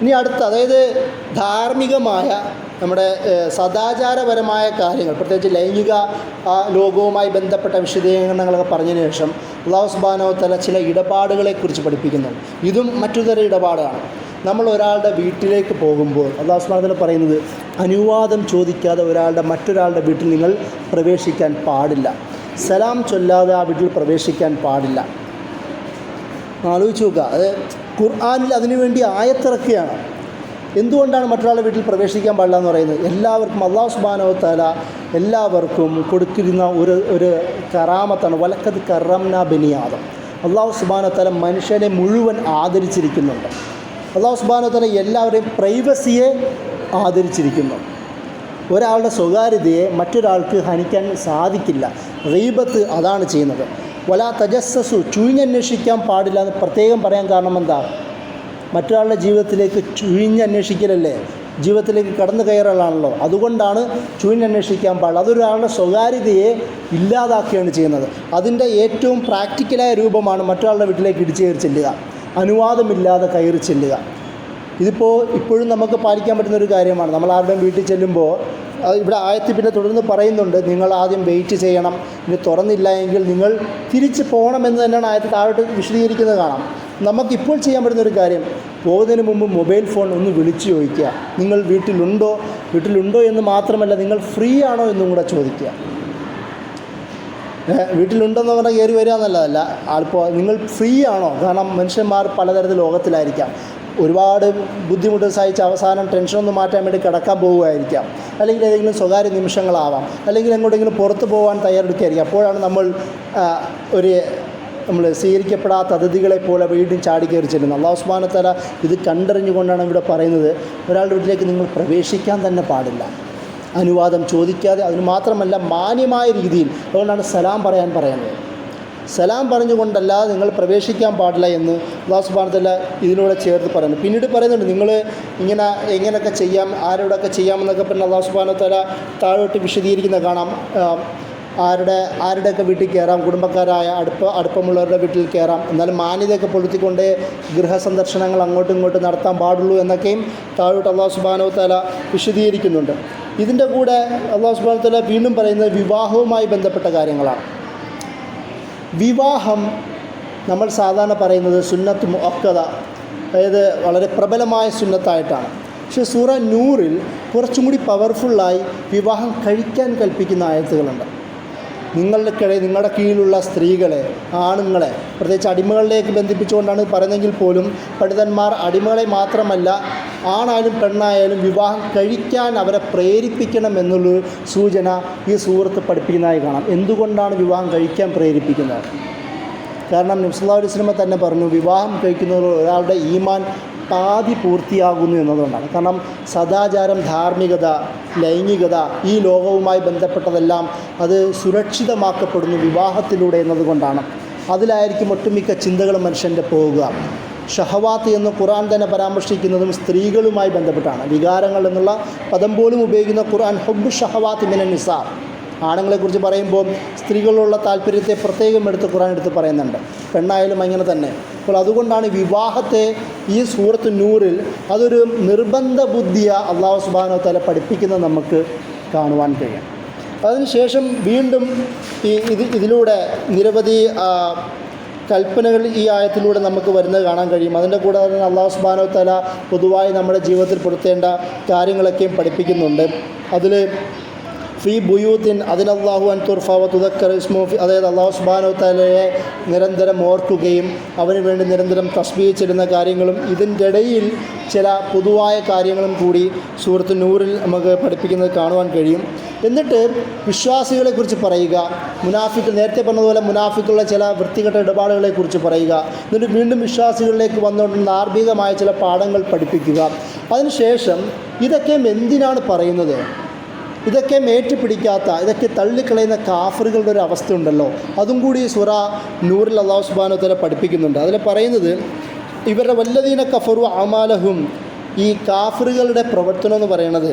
S1: ഇനി അടുത്ത, അതായത് ധാർമ്മികമായ നമ്മുടെ സദാചാരപരമായ കാര്യങ്ങൾ, പ്രത്യേകിച്ച് ലൈംഗിക ലോകവുമായി ബന്ധപ്പെട്ട വിശദീകരണങ്ങളൊക്കെ പറഞ്ഞതിന് ശേഷം അല്ലാഹു സുബ്ഹാനഹു വ തആല ചില ഇടപാടുകളെക്കുറിച്ച് പഠിപ്പിക്കുന്നുണ്ട്. ഇതും മറ്റൊരു ഇടപാടാണ്. നമ്മൾ ഒരാളുടെ വീട്ടിലേക്ക് പോകുമ്പോൾ അല്ലാഹു സുബ്ഹാനഹു വ തആല പറയുന്നത്, അനുവാദം ചോദിക്കാതെ മറ്റൊരാളുടെ വീട്ടിൽ നിങ്ങൾ പ്രവേശിക്കാൻ പാടില്ല. സലാം ചൊല്ലാതെ ആ വീട്ടിൽ പ്രവേശിക്കാൻ പാടില്ല. ആലോചിച്ച് നോക്കുക, അത് ഖുർആനിൽ അതിനുവേണ്ടി ആയത്തിറക്കുകയാണ്. എന്തുകൊണ്ടാണ് മറ്റൊരാളുടെ വീട്ടിൽ പ്രവേശിക്കാൻ പാടില്ല എന്ന് പറയുന്നത്? എല്ലാവർക്കും അല്ലാഹു സുബ്ഹാനഹു വ തആല എല്ലാവർക്കും കൊടുത്തിരുന്ന ഒരു കറാമത്താണ്. വലഖദ് കറംനാ ബനി ആദം. അല്ലാഹു സുബ്ഹാനഹു വ തആല മനുഷ്യനെ മുഴുവൻ ആദരിച്ചിരിക്കുന്നുണ്ട്. അല്ലാഹു സുബ്ഹാനഹു വ തആല എല്ലാവരുടെയും പ്രൈവസിയെ ആദരിച്ചിരിക്കുന്നു. ഒരാളുടെ സ്വകാര്യതയെ മറ്റൊരാൾക്ക് ഹനിക്കാൻ സാധിക്കില്ല. ഗീബത്ത് അതാണ് ചെയ്യുന്നത്. വലാ തജസ്സസു, ചുഴിഞ്ഞന്വേഷിക്കാൻ പാടില്ല എന്ന് പ്രത്യേകം പറയാൻ കാരണം എന്താ? മറ്റൊരാളുടെ ജീവിതത്തിലേക്ക് ചുഴിഞ്ഞന്വേഷിക്കലല്ലേ, ജീവിതത്തിലേക്ക് കടന്നു കയറലാണല്ലോ. അതുകൊണ്ടാണ് ചുഴിഞ്ഞന്വേഷിക്കാൻ പാടില്ല. അതൊരാളുടെ സ്വകാര്യതയെ ഇല്ലാതാക്കുകയാണ് ചെയ്യുന്നത്. അതിൻ്റെ ഏറ്റവും പ്രാക്ടിക്കലായ രൂപമാണ് മറ്റൊരാളുടെ വീട്ടിലേക്ക് ഇടിച്ചു കയറി ചെല്ലുക, അനുവാദമില്ലാതെ കയറി ചെല്ലുക. ഇപ്പോഴും നമുക്ക് പാലിക്കാൻ പറ്റുന്നൊരു കാര്യമാണ്. നമ്മൾ ആരുടെയും വീട്ടിൽ ചെല്ലുമ്പോൾ ഇവിടെ ആയത്തിൽ പിന്നെ തുടർന്ന് പറയുന്നുണ്ട്, നിങ്ങൾ ആദ്യം വെയിറ്റ് ചെയ്യണം, ഇനി തുറന്നില്ല എങ്കിൽ നിങ്ങൾ തിരിച്ച് പോകണമെന്ന് തന്നെയാണ് ആയത്തിൽ താഴോട്ട് വിശദീകരിക്കുന്നത് കാണാം. നമുക്കിപ്പോൾ ചെയ്യാൻ പറ്റുന്നൊരു കാര്യം, പോകുന്നതിന് മുമ്പ് മൊബൈൽ ഫോൺ ഒന്ന് വിളിച്ചു ചോദിക്കുക, നിങ്ങൾ വീട്ടിലുണ്ടോ എന്ന് മാത്രമല്ല, നിങ്ങൾ ഫ്രീ ആണോ എന്നും കൂടെ ചോദിക്കുക. വീട്ടിലുണ്ടെന്ന് പറഞ്ഞാൽ കയറി വരിക എന്നുള്ളതല്ല. അപ്പോൾ നിങ്ങൾ ഫ്രീ ആണോ? കാരണം മനുഷ്യന്മാർ പലതരത്തിൽ ലോകത്തിലായിരിക്കാം. ഒരുപാട് ബുദ്ധിമുട്ട് സഹിച്ച് അവസാനം ടെൻഷനൊന്നും മാറ്റാൻ വേണ്ടി കിടക്കാൻ പോവുകയായിരിക്കാം, അല്ലെങ്കിൽ ഏതെങ്കിലും സ്വകാര്യ നിമിഷങ്ങളാവാം, അല്ലെങ്കിൽ എങ്ങോട്ടെങ്കിലും പുറത്ത് പോകാൻ തയ്യാറെടുക്കുകയായിരിക്കും. അപ്പോഴാണ് നമ്മൾ സ്വീകരിക്കപ്പെടാത്ത അതിഥികളെ പോലെ വീണ്ടും ചാടിക്കയറി ചെല്ലുന്നത്. അല്ലാഹു സുബ്ഹാനഹു വ തആല ഇത് കണ്ടറിഞ്ഞുകൊണ്ടാണ് ഇവിടെ പറയുന്നത്, ഒരാളുടെ വീട്ടിലേക്ക് നിങ്ങൾ പ്രവേശിക്കാൻ തന്നെ പാടില്ല, അനുവാദം ചോദിക്കാതെ. അതിന് മാത്രമല്ല മാന്യമായ രീതിയിൽ. അതുകൊണ്ടാണ് സലാം പറയാൻ പറയുന്നത്. സലാം പറഞ്ഞുകൊണ്ടല്ലാതെ നിങ്ങൾ പ്രവേശിക്കാൻ പാടില്ല എന്ന് അല്ലാഹു സുബ്ഹാനഹു വ തആല ഇതിലൂടെ ചേർത്ത് പറയുന്നു. പിന്നീട് പറയുന്നുണ്ട്, നിങ്ങൾ എങ്ങനെയൊക്കെ ചെയ്യാം, ആരോടൊക്കെ ചെയ്യാമെന്നൊക്കെ പറഞ്ഞ് അല്ലാഹു സുബ്ഹാനഹു വ തആല താഴോട്ട് വിശദീകരിക്കുന്ന കാണാം. ആരുടെയൊക്കെ വീട്ടിൽ കയറാം, കുടുംബക്കാരായ അടുപ്പമുള്ളവരുടെ വീട്ടിൽ കയറാം, എന്നാലും മാന്യതയൊക്കെ പൊളുത്തിക്കൊണ്ട് ഗൃഹസന്ദർശനങ്ങൾ അങ്ങോട്ടും ഇങ്ങോട്ടും നടത്താൻ പാടുള്ളൂ എന്നൊക്കെയും താഴോട്ട് അല്ലാഹു സുബ്ഹാനഹു വ തആല വിശദീകരിക്കുന്നുണ്ട്. ഇതിൻ്റെ കൂടെ അല്ലാഹു സുബ്ഹാനഹു വ തആല വീണ്ടും പറയുന്നത് വിവാഹവുമായി ബന്ധപ്പെട്ട കാര്യങ്ങളാണ്. വിവാഹം നമ്മൾ സാധാരണ പറയുന്നത് സുന്നത്ത് മുഅക്കദ, അതായത് വളരെ പ്രബലമായ സുന്നത്തായിട്ടാണ്. പക്ഷേ സൂറ നൂറിൽ കുറച്ചും കൂടി പവർഫുള്ളായി വിവാഹം കഴിക്കാൻ കൽപ്പിക്കുന്ന ആയത്തുകളുണ്ട്. നിങ്ങളുടെ കീഴിലുള്ള സ്ത്രീകളെ, ആണുങ്ങളെ, പ്രത്യേകിച്ച് അടിമകളിലേക്ക് ബന്ധിപ്പിച്ചുകൊണ്ടാണ് പറയുന്നതെങ്കിൽ പോലും പണ്ഡിതന്മാർ അടിമകളെ മാത്രമല്ല ആണായാലും പെണ്ണായാലും വിവാഹം കഴിക്കാൻ അവരെ പ്രേരിപ്പിക്കണം എന്നുള്ളൊരു സൂചന ഈ സൂറത്ത് പഠിപ്പിക്കുന്നതായി കാണാം. എന്തുകൊണ്ടാണ് വിവാഹം കഴിക്കാൻ പ്രേരിപ്പിക്കുന്നത്? കാരണം നബി സല്ലല്ലാഹു അലൈഹി വസല്ലം തന്നെ പറഞ്ഞു, വിവാഹം കഴിക്കുന്നവർ ഒരാളുടെ ഈമാൻ പാതി പൂർത്തിയാകുന്നു എന്നതുകൊണ്ടാണ്. കാരണം സദാചാരം, ധാർമ്മികത, ലൈംഗികത, ഈ ലോകവുമായി ബന്ധപ്പെട്ടതെല്ലാം അത് സുരക്ഷിതമാക്കപ്പെടുന്നു വിവാഹത്തിലൂടെ എന്നതുകൊണ്ടാണ്. അതിലായിരിക്കും ഒട്ടുമിക്ക ചിന്തകളും മനുഷ്യൻ്റെ പോവുക. ഷഹവാത്ത് എന്ന് ഖുർആൻ തന്നെ പരാമർശിക്കുന്നതും സ്ത്രീകളുമായി ബന്ധപ്പെട്ടാണ്. വികാരങ്ങൾ എന്നുള്ള പദം പോലും ഉപയോഗിക്കുന്ന ഖുർആൻ ഹുബ്ബു ഷഹവാത്ത് മിനൻ നിസാ, ആണുങ്ങളെക്കുറിച്ച് പറയുമ്പോൾ സ്ത്രീകളുള്ള താല്പര്യത്തെ പ്രത്യേകം ഖുർആൻ എടുത്ത് പറയുന്നുണ്ട്. പെണ്ണായാലും അങ്ങനെ തന്നെ. അപ്പോൾ അതുകൊണ്ടാണ് വിവാഹത്തെ ഈ സൂറത്ത് നൂറിൽ അതൊരു നിർബന്ധ ബുദ്ധിയ അല്ലാഹു സുബ്ഹാനഹു വ തആല പഠിപ്പിക്കുന്നത് നമുക്ക് കാണുവാൻ കഴിയും. അതിനുശേഷം വീണ്ടും ഇതിലൂടെ നിരവധി കൽപ്പനകൾ ഈ ആയത്തിലൂടെ നമുക്ക് വരുന്നത് കാണാൻ കഴിയും. അതിൻ്റെ കൂടെ തന്നെ അല്ലാഹു സുബ്ഹാനഹു വ തആല പൊതുവായി നമ്മുടെ ജീവിതത്തിൽ പെടുത്തേണ്ട കാര്യങ്ങളൊക്കെയും പഠിപ്പിക്കുന്നുണ്ട്. അതിൽ ഫീ ബുയൂത്തിൻ അതിനല്ലാഹു അൻ തുർഫ വ തുദക്കർ ഇസ്മു, അതായത് അല്ലാഹു സുബ്ഹാനഹു വ തആലയെ നിരന്തരം ഓർക്കുകയും അവന് വേണ്ടി നിരന്തരം തസ്ബീഹ് ചെല്ലുന്ന കാര്യങ്ങളും ഇതിൻ്റെ ഇടയിൽ ചില പൊതുവായ കാര്യങ്ങളും കൂടി സൂറത്ത് നൂറിൽ നമുക്ക് പഠിപ്പിക്കുന്നത് കാണുവാൻ കഴിയും. എന്നിട്ട് വിശ്വാസികളെക്കുറിച്ച് പറയുക, നേരത്തെ പറഞ്ഞതുപോലെ മുനാഫിക്കുള്ള ചില വൃത്തികെട്ട ഇടപാടുകളെക്കുറിച്ച് പറയുക. എന്നിട്ട് വീണ്ടും വിശ്വാസികളിലേക്ക് വന്നുകൊണ്ട് ധാർമ്മികമായ ചില പാഠങ്ങൾ പഠിപ്പിക്കുക. അതിനുശേഷം ഇതൊക്കെ എന്തിനാണ് പറയുന്നത്, ഇതൊക്കെ ഏറ്റുപിടിക്കാത്ത, ഇതൊക്കെ തള്ളിക്കളയുന്ന കാഫറുകളുടെ ഒരു അവസ്ഥ ഉണ്ടല്ലോ, അതും കൂടി സൂറ നൂറിൽ അല്ലാഹു സുബ്ഹാനഹു വ തആല പഠിപ്പിക്കുന്നുണ്ട്. അതിൽ പറയുന്നത് ഇവരുടെ വല്ലദീന കഫറു അമാലഹും, ഈ കാഫറുകളുടെ പ്രവർത്തനം എന്ന് പറയുന്നത്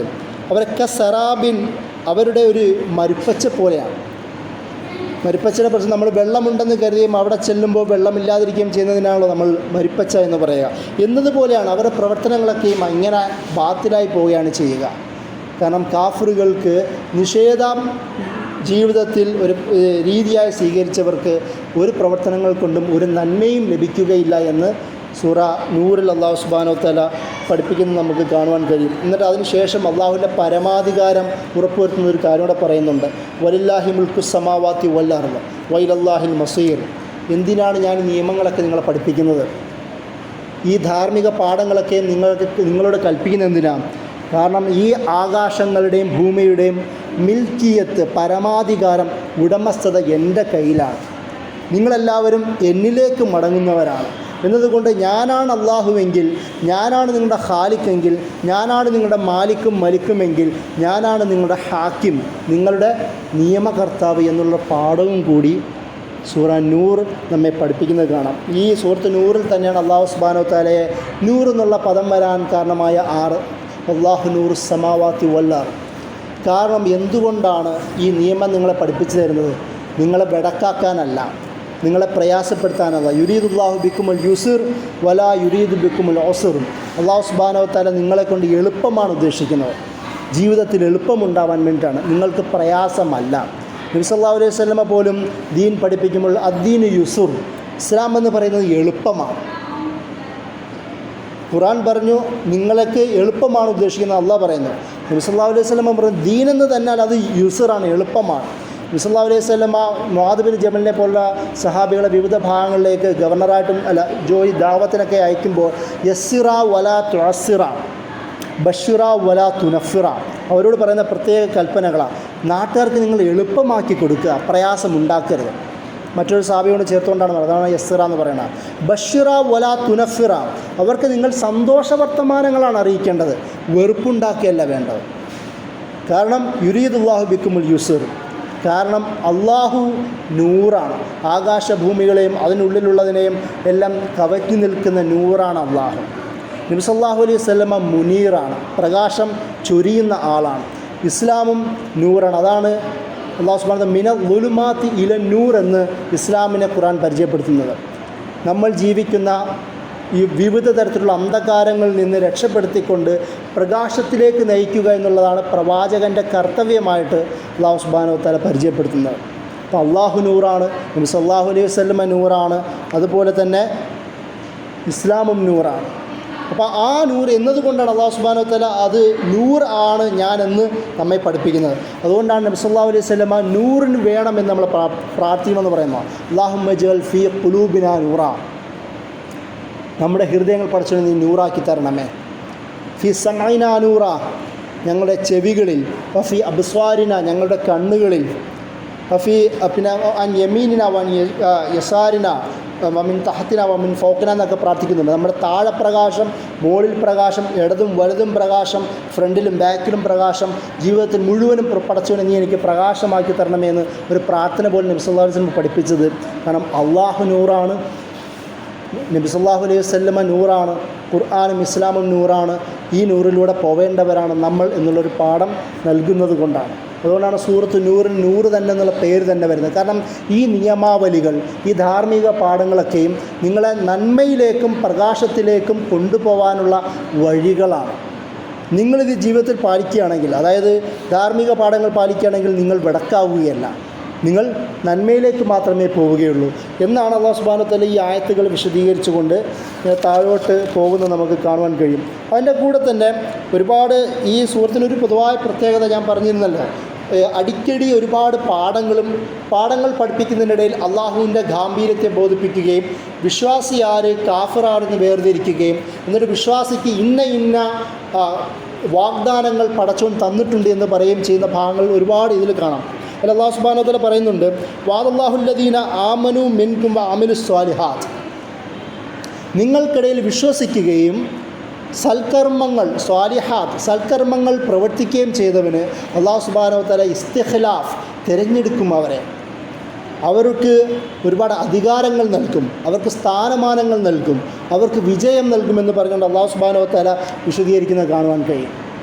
S1: അവരൊക്കെ സറാബിൻ, അവരുടെ ഒരു മരുപ്പച്ച പോലെയാണ്. മരുപ്പച്ചയുടെ പ്രശ്നം, നമ്മൾ വെള്ളമുണ്ടെന്ന് കരുതിയും അവിടെ ചെല്ലുമ്പോൾ വെള്ളമില്ലാതിരിക്കുകയും ചെയ്യുന്നതിനാണല്ലോ നമ്മൾ മരുപ്പച്ച എന്ന് പറയുക. എന്നതുപോലെയാണ് അവരുടെ പ്രവർത്തനങ്ങളൊക്കെയും ഇങ്ങനെ ബാത്തിലായി പോവുകയാണ് ചെയ്യുക. കാരണം കാഫറുകൾക്ക് നിഷേധം ജീവിതത്തിൽ ഒരു രീതിയായി സ്വീകരിച്ചവർക്ക് ഒരു പ്രവർത്തനങ്ങൾ കൊണ്ടും ഒരു നന്മയും ലഭിക്കുകയില്ല എന്ന് സൂറ നൂറിൽ അല്ലാഹു സുബ്ഹാനഹു വ തആല പഠിപ്പിക്കുന്നത് നമുക്ക് കാണുവാൻ കഴിയും. എന്നിട്ട് അതിനുശേഷം അള്ളാഹുവിൻ്റെ പരമാധികാരം ഉറപ്പുവരുത്തുന്ന ഒരു കാര്യം കൂടെ പറയുന്നുണ്ട്. വലില്ലാഹി മുൽക്കു സമാവാത്തി വൽ അർള് വഇലല്ലാഹിൽ മസീർ. എന്തിനാണ് ഞാൻ നിയമങ്ങളൊക്കെ നിങ്ങളെ പഠിപ്പിക്കുന്നത്, ഈ ധാർമ്മിക പാഠങ്ങളൊക്കെ നിങ്ങളോട് കൽപ്പിക്കുന്നത് എന്തിനാണ്? കാരണം ഈ ആകാശങ്ങളുടെയും ഭൂമിയുടെയും മിൽക്കിയത്ത്, പരമാധികാരം, ഉടമസ്ഥത എൻ്റെ കയ്യിലാണ്. നിങ്ങളെല്ലാവരും എന്നിലേക്ക് മടങ്ങുന്നവരാണ് എന്നതുകൊണ്ട് ഞാനാണ് അള്ളാഹുവെങ്കിൽ, ഞാനാണ് നിങ്ങളുടെ ഖാലിക്കെങ്കിൽ, ഞാനാണ് നിങ്ങളുടെ മാലിക്കും മലിക്കുമെങ്കിൽ, ഞാനാണ് നിങ്ങളുടെ ഹാക്കിം, നിങ്ങളുടെ നിയമകർത്താവ് എന്നുള്ള പാഠവും കൂടി സൂറ നൂർ നമ്മെ പഠിപ്പിക്കുന്നത് കാണാം. ഈ സൂറത്ത് നൂറിൽ തന്നെയാണ് അല്ലാഹു സുബ്ഹാനഹു വ തആലയെ നൂർ എന്നുള്ള പദം വരാൻ കാരണമായ അല്ലാഹു നൂറു സമാവാത്തി വൽ അർള്. കാരണം എന്തുകൊണ്ടാണ് ഈ നിയമം നിങ്ങളെ പഠിപ്പിച്ചു തരുന്നത്? നിങ്ങളെ വെടക്കാക്കാനല്ല, നിങ്ങളെ പ്രയാസപ്പെടുത്താനല്ല. യുരീദുല്ലാഹു ബിക്കുമുൽ യുസ്ർ വലാ യുരീദു ബിക്കുമുൽ ഉസ്ർ. അല്ലാഹു സുബ്ഹാനഹു വ തആല നിങ്ങളെ കൊണ്ട് എളുപ്പമാണ് ഉദ്ദേശിക്കുന്നത്, ജീവിതത്തിൽ എളുപ്പമുണ്ടാവാൻ വേണ്ടിയിട്ടാണ്, നിങ്ങൾക്ക് പ്രയാസമല്ല. നബി സല്ലല്ലാഹു അലൈഹി വസല്ലമ പോലും ദീൻ പഠിപ്പിക്കുമ്പോൾ അദ്ദീനു യുസ്ർ, ഇസ്ലാം എന്ന് പറയുന്നത് എളുപ്പമാണ്. ഖുർആൻ പറഞ്ഞു നിങ്ങൾക്ക് എളുപ്പമാണ് ഉദ്ദേശിക്കുന്നത്, അള്ളാഹ് പറയുന്നു. നബി സല്ലല്ലാഹു അലൈഹി വസല്ലമ പറഞ്ഞു ദീൻ എന്ന് തന്നാൽ അത് യുസ്റാണ്, എളുപ്പമാണ്. നബി സല്ലല്ലാഹു അലൈഹി വസല്ലമ മുആദ് ബിൻ ജബലിനെ പോലുള്ള സഹാബികളെ വിവിധ ഭാഗങ്ങളിലേക്ക് ഗവർണറായിട്ടും ദാവത്തിനൊക്കെ അയക്കുമ്പോൾ യസ്സിറ വലാ തുഅസ്സിറ, ബഷിറ വലാ തുനഫിറ, അവരോട് പറയുന്ന പ്രത്യേക കൽപ്പനകളാണ്. നാട്ടുകാർക്ക് നിങ്ങൾ എളുപ്പമാക്കി കൊടുക്കുക, പ്രയാസമുണ്ടാക്കരുത്. മറ്റൊരു സാബിയോട് ചേർത്തുകൊണ്ടാണ് പറയുന്നത്, അതാണ് യസ്സിറ എന്ന് പറയുന്നത്. ബഷിറ വലാ തുനഫിറ, അവർക്ക് നിങ്ങൾ സന്തോഷ വർത്തമാനങ്ങളാണ് അറിയിക്കേണ്ടത്, വെറുപ്പുണ്ടാക്കിയല്ല വേണ്ടത്. കാരണം യുരീദുല്ലാഹു ബിക്കുമുൽ യുസ്ർ, കാരണം അള്ളാഹു നൂറാണ്. ആകാശഭൂമികളെയും അതിനുള്ളിലുള്ളതിനെയും എല്ലാം കവറ്റി നിൽക്കുന്ന നൂറാണ് അള്ളാഹു. നബി സല്ലല്ലാഹു അലൈഹി വസല്ലമ മുനീറാണ്, പ്രകാശം ചൊരിയുന്ന ആളാണ്. ഇസ്ലാമും നൂറാണ്. അതാണ് അല്ലാഹു സുബ്ഹാനഹു വ തആല മിന ളുലുമാത്തി ഇല നൂർ എന്ന് ഇസ്ലാമിനെ ഖുർആൻ പരിചയപ്പെടുത്തുന്നത്. നമ്മൾ ജീവിക്കുന്ന ഈ വിവിധ തരത്തിലുള്ള അന്ധകാരങ്ങളിൽ നിന്ന് രക്ഷപ്പെടുത്തിക്കൊണ്ട് പ്രകാശത്തിലേക്ക് നയിക്കുക എന്നുള്ളതാണ് പ്രവാചകൻ്റെ കർത്തവ്യമായിട്ട് അല്ലാഹു സുബ്ഹാനഹു വ തആല പരിചയപ്പെടുത്തുന്നത്. അപ്പോൾ അള്ളാഹു നൂറാണ്, നബി സല്ലല്ലാഹു അലൈഹി വസല്ലമ നൂറാണ്, അതുപോലെ തന്നെ ഇസ്ലാമും നൂറാണ്. അപ്പോൾ ആ നൂർ എന്നതുകൊണ്ടാണ് അല്ലാഹു സുബ്ഹാനഹു വ തആല അത് നൂർ ആണ് ഞാനെന്ന് നമ്മെ പഠിപ്പിക്കുന്നത്. അതുകൊണ്ടാണ് നബി സല്ലല്ലാഹു അലൈഹി വസല്ലമ നൂറിന് വേണമെന്ന് നമ്മൾ പ്രാർത്ഥിക്കുമെന്ന് പറയുന്നത്. അല്ലാഹുമ്മ ജഅൽ ഫീ ഖുലൂബിനാ നൂറ, നമ്മുടെ ഹൃദയങ്ങൾ പഠിച്ചു നീ നൂറാക്കി തരണമേ. ഫി സമഇനാ നൂറ, ഞങ്ങളുടെ ചെവികളിൽ. ഫി അബ്സ്വാരിന, ഞങ്ങളുടെ കണ്ണുകളിൽ. പിന്നെ അൻ യമീനിന വൻ യസാരിന വമിൻ തഹത്തിന വമിൻ ഫൗക്കിന എന്നൊക്കെ പ്രാർത്ഥിക്കുന്നുണ്ട്. നമ്മുടെ താഴെ പ്രകാശം, മുകളിൽ പ്രകാശം, ഇടതും വലതും പ്രകാശം, ഫ്രണ്ടിലും ബാക്കിലും പ്രകാശം, ജീവിതത്തിൽ മുഴുവനും പടച്ചവനെ നീ എനിക്ക് പ്രകാശമാക്കി തരണമേ എന്ന് ഒരു പ്രാർത്ഥന പോലെ നബി സല്ലല്ലാഹു അലൈഹി വസല്ലം പഠിപ്പിച്ചത്. കാരണം അള്ളാഹു നൂറാണ്, നബി സല്ലല്ലാഹു അലൈഹി വസല്ലമ നൂറാണ്, ഖുർആനും ഇസ്ലാമും നൂറാണ്. ഈ നൂറിലൂടെ പോവേണ്ടവരാണ് നമ്മൾ എന്നുള്ളൊരു പാഠം നൽകുന്നത് കൊണ്ടാണ്. അതുകൊണ്ടാണ് സൂറത്ത് നൂറിന് നൂറ് തന്നെ എന്നുള്ള പേര് തന്നെ വരുന്നത്. കാരണം ഈ നിയമാവലികൾ, ഈ ധാർമ്മിക പാഠങ്ങളൊക്കെയും നിങ്ങളെ നന്മയിലേക്കും പ്രകാശത്തിലേക്കും കൊണ്ടുപോകാനുള്ള വഴികളാണ്. നിങ്ങളിത് ജീവിതത്തിൽ പാലിക്കുകയാണെങ്കിൽ, അതായത് ധാർമ്മിക പാഠങ്ങൾ പാലിക്കുകയാണെങ്കിൽ നിങ്ങൾ വിടക്കാവുകയല്ല, നിങ്ങൾ നന്മയിലേക്ക് മാത്രമേ പോവുകയുള്ളൂ എന്നാണ് അല്ലാഹു സുബ്ഹാനഹു വ തആല ഈ ആയത്തുകൾ വിശദീകരിച്ചുകൊണ്ട് താഴോട്ട് പോകുന്നത് നമുക്ക് കാണുവാൻ കഴിയും. അതിൻ്റെ കൂടെ തന്നെ ഒരുപാട് ഈ സൂറത്തിനൊരു പൊതുവായ പ്രത്യേകത ഞാൻ പറഞ്ഞിരുന്നല്ലോ, അടിക്കടി ഒരുപാട് പാഠങ്ങൾ പഠിപ്പിക്കുന്നതിനിടയിൽ അള്ളാഹുവിൻ്റെ ഗാംഭീര്യത്തെ ബോധിപ്പിക്കുകയും വിശ്വാസി ആര് കാഫിറാണെന്ന് വേർതിരിക്കുകയും എന്നിട്ട് വിശ്വാസിക്ക് ഇന്ന വാഗ്ദാനങ്ങൾ പടച്ചവൻ തന്നിട്ടുണ്ട് എന്ന് പറയുകയും ചെയ്യുന്ന ഭാഗങ്ങൾ ഒരുപാട് ഇതിൽ കാണാം. അതിൽ അല്ലാഹു സുബ്ഹാനഹു വ തആല പറയുന്നുണ്ട്, വഅദല്ലാഹുല്ലദീന ആമനു മിൻകും വഅമിലുസ് സ്വാലിഹാത്ത്, നിങ്ങൾക്കിടയിൽ വിശ്വസിക്കുകയും സൽക്കർമ്മങ്ങൾ സ്വാലിഹാത്ത് സൽക്കർമ്മങ്ങൾ പ്രവർത്തിക്കുകയും ചെയ്തവന് അല്ലാഹു സുബ്ഹാനഹു വ തആല ഇസ്തിഖ്ലാഫ് തിരഞ്ഞെടുക്കും, അവർക്ക് ഒരുപാട് അധികാരങ്ങൾ നൽകും, അവർക്ക് സ്ഥാനമാനങ്ങൾ നൽകും, അവർക്ക് വിജയം നൽകുമെന്ന് പറഞ്ഞുകൊണ്ട് അല്ലാഹു സുബ്ഹാനഹു വ തആല വിശദീകരിക്കുന്നത് കാണുവാൻ കഴിയും.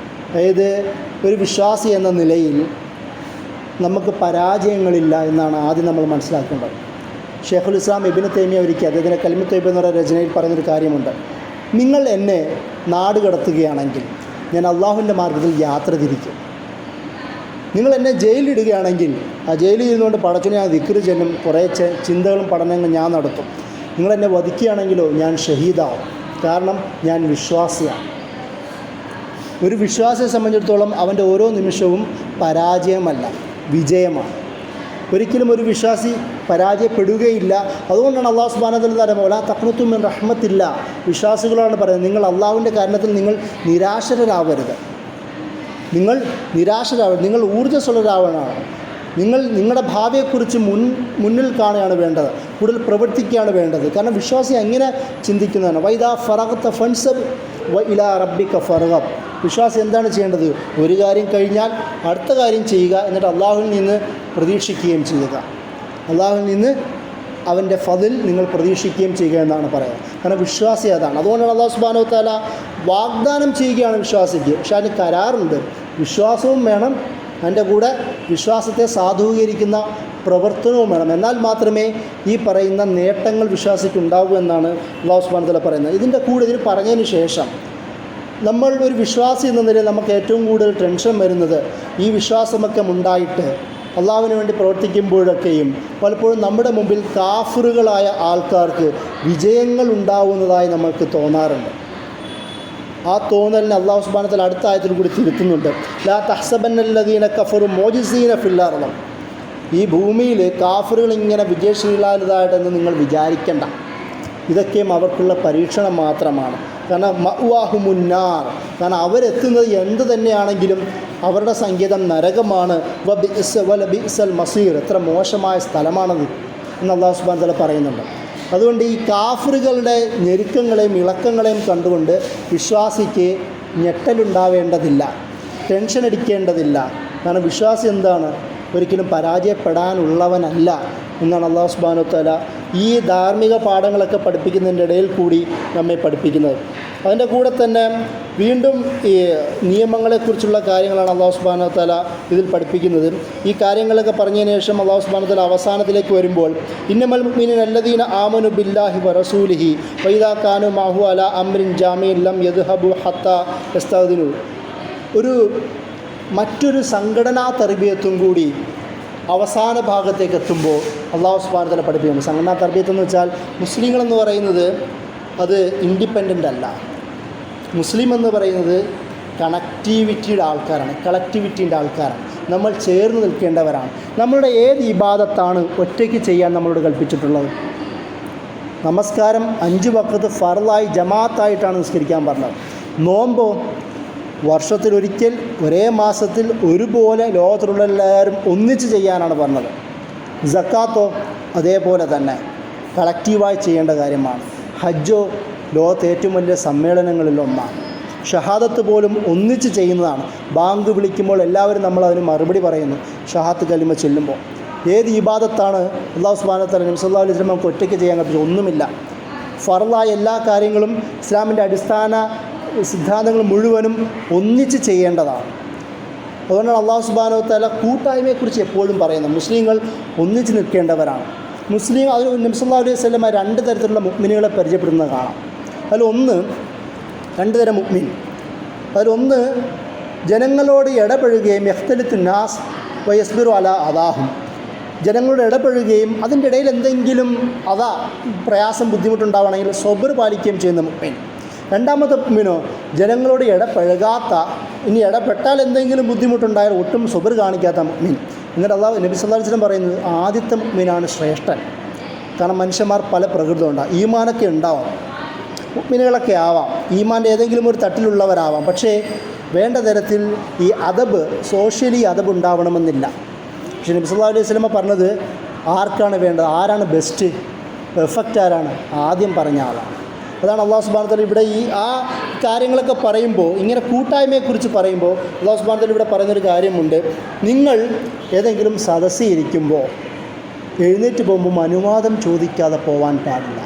S1: അതായത് ഒരു വിശ്വാസി എന്ന നിലയിൽ നമുക്ക് പരാജയങ്ങളില്ല എന്നാണ് ആദ്യം നമ്മൾ മനസ്സിലാക്കേണ്ടത്. ഷെയ്ഖുൽ ഇസ്ലാം ഇബ്നു തൈമിയ ഒരിക്കൽ അദ്ദേഹത്തിൻ്റെ കലിമത്ത് തയ്യിബ എന്ന രചനയിൽ പറയുന്നൊരു കാര്യമുണ്ട്, നിങ്ങൾ എന്നെ നാട് കടത്തുകയാണെങ്കിൽ ഞാൻ അള്ളാഹുവിൻ്റെ മാർഗ്ഗത്തിൽ യാത്ര തിരിക്കും. നിങ്ങൾ എന്നെ ജയിലിടുകയാണെങ്കിൽ ആ ജയിലിൽ ഇരുന്നുകൊണ്ട് പടച്ചവനെ ഞാൻ ദിക്റ് ചെല്ലും, കുറേ ചിന്തകളും പഠനങ്ങളും ഞാൻ നടത്തും. നിങ്ങളെന്നെ വധിക്കുകയാണെങ്കിലോ ഞാൻ ഷഹീദാവും, കാരണം ഞാൻ വിശ്വാസിയാണ്. ഒരു വിശ്വാസിയെ സംബന്ധിച്ചിടത്തോളം അവൻ്റെ ഓരോ നിമിഷവും പരാജയമല്ല, വിജയമാണ്. ഒരിക്കലും ഒരു വിശ്വാസി പരാജയപ്പെടുകയില്ല. അതുകൊണ്ടാണ് അല്ലാഹു സുബ്ഹാനഹു വ തആല വലാ തഖ്നതു മിൻ റഹ്മത്തില്ല, വിശ്വാസികളാണ് പറയുന്നത്, നിങ്ങൾ അള്ളാഹുവിൻ്റെ കാരണത്തിൽ നിങ്ങൾ നിരാശരാവരുത്, നിങ്ങൾ ഊർജ്ജസ്വലരാവണം. നിങ്ങളുടെ ഭാവിയെക്കുറിച്ച് മുന്നിൽ കാണുകയാണ് വേണ്ടത്, കൂടുതൽ പ്രവർത്തിക്കുകയാണ് വേണ്ടത്. കാരണം വിശ്വാസി അങ്ങനെ ചിന്തിക്കുന്നതാണ്. വൈദാ ഫറഗ്ത ഫൻസബ് വ ഇലാ റബ്ബിക ഫർഗബ്, വിശ്വാസി എന്താണ് ചെയ്യേണ്ടത്? ഒരു കാര്യം കഴിഞ്ഞാൽ അടുത്ത കാര്യം ചെയ്യുക, എന്നിട്ട് അള്ളാഹുവിൽ നിന്ന് പ്രതീക്ഷിക്കുകയും ചെയ്യുക, അള്ളാഹുവിൽ നിന്ന് അവൻ്റെ ഫദിൽ നിങ്ങൾ പ്രതീക്ഷിക്കുകയും ചെയ്യുക എന്നാണ് പറയുക. കാരണം വിശ്വാസി അതാണ്. അതുകൊണ്ടാണ് അല്ലാഹു സുബ്ഹാനഹു വ തആല വാഗ്ദാനം ചെയ്യുകയാണ് വിശ്വാസിക്ക്, പക്ഷേ അതിന് കരാറുണ്ട്. വിശ്വാസവും വേണം, അതിൻ്റെ കൂടെ വിശ്വാസത്തെ സാധൂകരിക്കുന്ന പ്രവർത്തനവും വേണം. എന്നാൽ മാത്രമേ ഈ പറയുന്ന നേട്ടങ്ങൾ വിശ്വാസിക്ക് ഉണ്ടാകൂ എന്നാണ് അല്ലാഹു സുബ്ഹാനഹു വ തആല പറയുന്നത്. ഇതിൻ്റെ കൂടെ ഇതിന് പറഞ്ഞതിന് ശേഷം നമ്മൾ ഒരു വിശ്വാസി എന്ന നിലയിൽ നമുക്ക് ഏറ്റവും കൂടുതൽ ടെൻഷൻ വരുന്നത് ഈ വിശ്വാസമൊക്കെ ഉണ്ടായിട്ട് അള്ളാഹുവിന് വേണ്ടി പ്രവർത്തിക്കുമ്പോഴൊക്കെയും പലപ്പോഴും നമ്മുടെ മുമ്പിൽ കാഫിറുകളായ ആൾക്കാർക്ക് വിജയങ്ങൾ ഉണ്ടാവുന്നതായി നമ്മൾക്ക് തോന്നാറുണ്ട്. ആ തോന്നലിന് അല്ലാഹു സുബ്ഹാനഹു വ തആല അടുത്ത ആയത്തിൽ കൂടി തിരുത്തുന്നുണ്ട്. ലാ തഹ്സബന്നല്ലദീന കഫറു മോജിസീന ഫിൽ അർള്, ഈ ഭൂമിയിൽ കാഫിറുകൾ ഇങ്ങനെ വിജയശീലായതായിട്ടെന്ന് നിങ്ങൾ വിചാരിക്കേണ്ട. ഇതൊക്കെയും അവർക്കുള്ള പരീക്ഷണം മാത്രമാണ്. കാരണം മഅ്വാഹുമുന്നാർ, കാരണം അവരെത്തുന്നത് എന്ത് തന്നെയാണെങ്കിലും അവരുടെ സങ്കേതം നരകമാണ്. വലബിഅ്സൽ മസീർ, എത്ര മോശമായ സ്ഥലമാണത് എന്ന് അല്ലാഹു സുബ്ഹാനഹു വ തആല പറയുന്നുണ്ട്. അതുകൊണ്ട് ഈ കാഫിറുകളുടെ ഞെരുക്കങ്ങളെയും ഇളക്കങ്ങളെയും കണ്ടുകൊണ്ട് വിശ്വാസിക്ക് ഞെട്ടലുണ്ടാവേണ്ടതില്ല, ടെൻഷൻ അടിക്കേണ്ടതില്ല. കാരണം വിശ്വാസി എന്താണ്? ഒരിക്കലും പരാജയപ്പെടാനുള്ളവനല്ല എന്നാണ് അല്ലാഹു സുബ്ഹാനഹു വ തആല ഈ ധാർമ്മിക പാഠങ്ങളൊക്കെ പഠിപ്പിക്കുന്നതിൻ്റെ ഇടയിൽ കൂടി നമ്മെ പഠിപ്പിക്കുന്നത്. അതിൻ്റെ കൂടെ തന്നെ വീണ്ടും ഈ നിയമങ്ങളെക്കുറിച്ചുള്ള കാര്യങ്ങളാണ് അല്ലാഹു സുബ്ഹാനഹു വ തആല ഇതിൽ പഠിപ്പിക്കുന്നത്. ഈ കാര്യങ്ങളൊക്കെ പറഞ്ഞതിന് ശേഷം അല്ലാഹു സുബ്ഹാനഹു വ തആല അവസാനത്തിലേക്ക് വരുമ്പോൾ ഇന്നമൽ മുഅ്മിനൂന അല്ലദീന ആമനു ബില്ലാഹി വറസൂലിഹി വഇദാ കാനൂ മഅഹു അലാ അംരിൻ ജാമിഇൻ ലം യദ്ഹബു ഹത്താ യസ്തഅ്ദിനു, മറ്റൊരു സംഘടനാ തർബിയത്തും കൂടി അവസാന ഭാഗത്തേക്ക് എത്തുമ്പോൾ അല്ലാഹു സുബ്ഹാനഹു വ തആല പഠിപ്പിക്കുന്നു. സംഘടനാ തർബിയത്ത് എന്ന് വെച്ചാൽ മുസ്ലിങ്ങളെന്ന് പറയുന്നത് അത് ഇൻഡിപെൻഡൻ്റ് അല്ല. മുസ്ലിം എന്ന് പറയുന്നത് കളക്റ്റിവിറ്റിയുടെ ആൾക്കാരാണ്. നമ്മൾ ചേർന്ന് നിൽക്കേണ്ടവരാണ്. നമ്മളുടെ ഏത് ഇബാദത്താണ് ഒറ്റയ്ക്ക് ചെയ്യാൻ നമ്മളോട് കൽപ്പിച്ചിട്ടുള്ളത്? നമസ്കാരം 5 വഖത്ത് ഫർളായി ജമാഅത്തായിട്ടാണ് നിസ്കരിക്കാൻ പറഞ്ഞത്. നോമ്പോ വർഷത്തിലൊരിക്കൽ ഒരേ മാസത്തിൽ ഒരുപോലെ ലോകത്തിലുള്ള എല്ലാവരും ഒന്നിച്ച് ചെയ്യാനാണ് പറഞ്ഞത്. സക്കാത്തോ അതേപോലെ തന്നെ കളക്റ്റീവായി ചെയ്യേണ്ട കാര്യമാണ്. ഹജ്ജോ ലോകത്തെ ഏറ്റവും വലിയ സമ്മേളനങ്ങളിലൊന്നാണ്. ഷഹാദത്ത് പോലും ഒന്നിച്ച് ചെയ്യുന്നതാണ്. ബാങ്ക് വിളിക്കുമ്പോൾ എല്ലാവരും നമ്മൾ അതിന് മറുപടി പറയുന്നു ഷഹാദത്ത് കലിമ ചൊല്ലുമ്പോൾ. ഏത് ഇബാദത്താണ് അല്ലാഹു സുബ്ഹാനഹു വ തആല നബി സല്ലല്ലാഹു അലൈഹി വസല്ലം നമുക്ക് ഒറ്റയ്ക്ക് ചെയ്യാൻ പറ്റും? ഒന്നുമില്ല. ഫർളായ എല്ലാ കാര്യങ്ങളും ഇസ്ലാമിൻ്റെ അടിസ്ഥാന സിദ്ധാന്തങ്ങൾ മുഴുവനും ഒന്നിച്ച് ചെയ്യേണ്ടതാണ്. അതുകൊണ്ടാണ് അല്ലാഹു സുബ്ഹാനഹു വ തആല കൂട്ടായ്മയെക്കുറിച്ച് എപ്പോഴും പറയുന്നത്. മുസ്ലിങ്ങൾ ഒന്നിച്ച് നിൽക്കേണ്ടവരാണ്. മുസ്ലിം അത് നബി സല്ലല്ലാഹു അലൈഹി വസല്ലം രണ്ട് തരത്തിലുള്ള മുഅ്മിനുകളെ പരിചയപ്പെടുന്നത് കാണാം. അതിലൊന്ന് രണ്ട് തരം മുഅ്മിൻ. അതിലൊന്ന് ജനങ്ങളോട് ഇടപഴകുകയും യഖ്തലിത്തു നാസ് വയസ്ബിറു അലാ അദാഹും, ജനങ്ങളോട് ഇടപഴകുകയും അതിൻ്റെ ഇടയിൽ എന്തെങ്കിലും പ്രയാസം ബുദ്ധിമുട്ടുണ്ടാവണമെങ്കിൽ സ്വബർ പാലിക്കുകയും ചെയ്യുന്ന മുഅ്മിൻ. രണ്ടാമത്തെ മുഅ്മിനോ ജനങ്ങളോട് ഇടപഴകാത്ത, ഇനി ഇടപെട്ടാൽ എന്തെങ്കിലും ബുദ്ധിമുട്ടുണ്ടായാൽ ഒട്ടും സ്വബർ കാണിക്കാത്ത മുഅ്മിൻ. എന്നിട്ട് അല്ലാഹു നബി സല്ലല്ലാഹു അലൈഹി വസല്ലം പറയുന്നത് ആദ്യത്തെ മുഅ്മിനാണ് ശ്രേഷ്ഠൻ. കാരണം മനുഷ്യന്മാർ പല പ്രകൃതമുണ്ടാകും. ഈമാനൊക്കെ ഉണ്ടാവാം, മുഅ്മിനുകളൊക്കെ ആവാം, ഈമാൻ്റെ ഏതെങ്കിലും ഒരു തട്ടിലുള്ളവരാവാം. പക്ഷേ വേണ്ട തരത്തിൽ ഈ അദബ്, സോഷ്യലി അദബ് ഉണ്ടാവണമെന്നില്ല. പക്ഷേ നബി സല്ലല്ലാഹു അലൈഹി വസല്ലം പറഞ്ഞത് ആർക്കാണ് വേണ്ടത്, ആരാണ് ബെസ്റ്റ്, പെർഫെക്റ്റ് ആരാണ്, ആദ്യം പറഞ്ഞ ആളാണ്. അതാണ് അല്ലാഹു സുബ്ഹാനഹു വ തആല ഇവിടെ ഈ കാര്യങ്ങളൊക്കെ പറയുമ്പോൾ, ഇങ്ങനെ കൂട്ടായ്മയെക്കുറിച്ച് പറയുമ്പോൾ അല്ലാഹു സുബ്ഹാനഹു വ തആല ഇവിടെ പറയുന്നൊരു കാര്യമുണ്ട്. നിങ്ങൾ ഏതെങ്കിലും സദസ്സിൽ ഇരിക്കുമ്പോൾ എഴുന്നേറ്റ് പോകുമ്പോൾ അനുവാദം ചോദിക്കാതെ പോകാൻ പാടില്ല.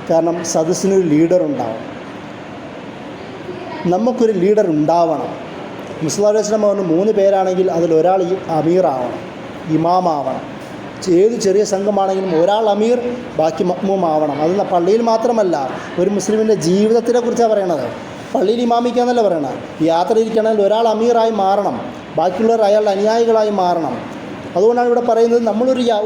S1: കാരണം സദസ്സിനൊരു ലീഡർ ഉണ്ടാവും, നമുക്കൊരു ലീഡർ ഉണ്ടാവണം. മുസ്ലിം അലൈഹിസ്ലാം പറഞ്ഞു 3 പേരാണെങ്കിൽ അതിലൊരാൾ അമീറാവണം, ഇമാമാവണം. ഏത് ചെറിയ സംഘമാണെങ്കിലും ഒരാൾ അമീർ, ബാക്കി മഅ്മൂം ആവണം. അത് പള്ളിയിൽ മാത്രമല്ല, ഒരു മുസ്ലിമിൻ്റെ ജീവിതത്തിനെ കുറിച്ചാണ് പറയണത്. പള്ളിയിൽ ഇമാമിക്കാന്നല്ല പറയണത്. യാത്ര ഇരിക്കണമെങ്കിൽ ഒരാൾ അമീറായി മാറണം, ബാക്കിയുള്ളവർ അയാളുടെ അനുയായികളായി മാറണം. അതുകൊണ്ടാണ് ഇവിടെ പറയുന്നത്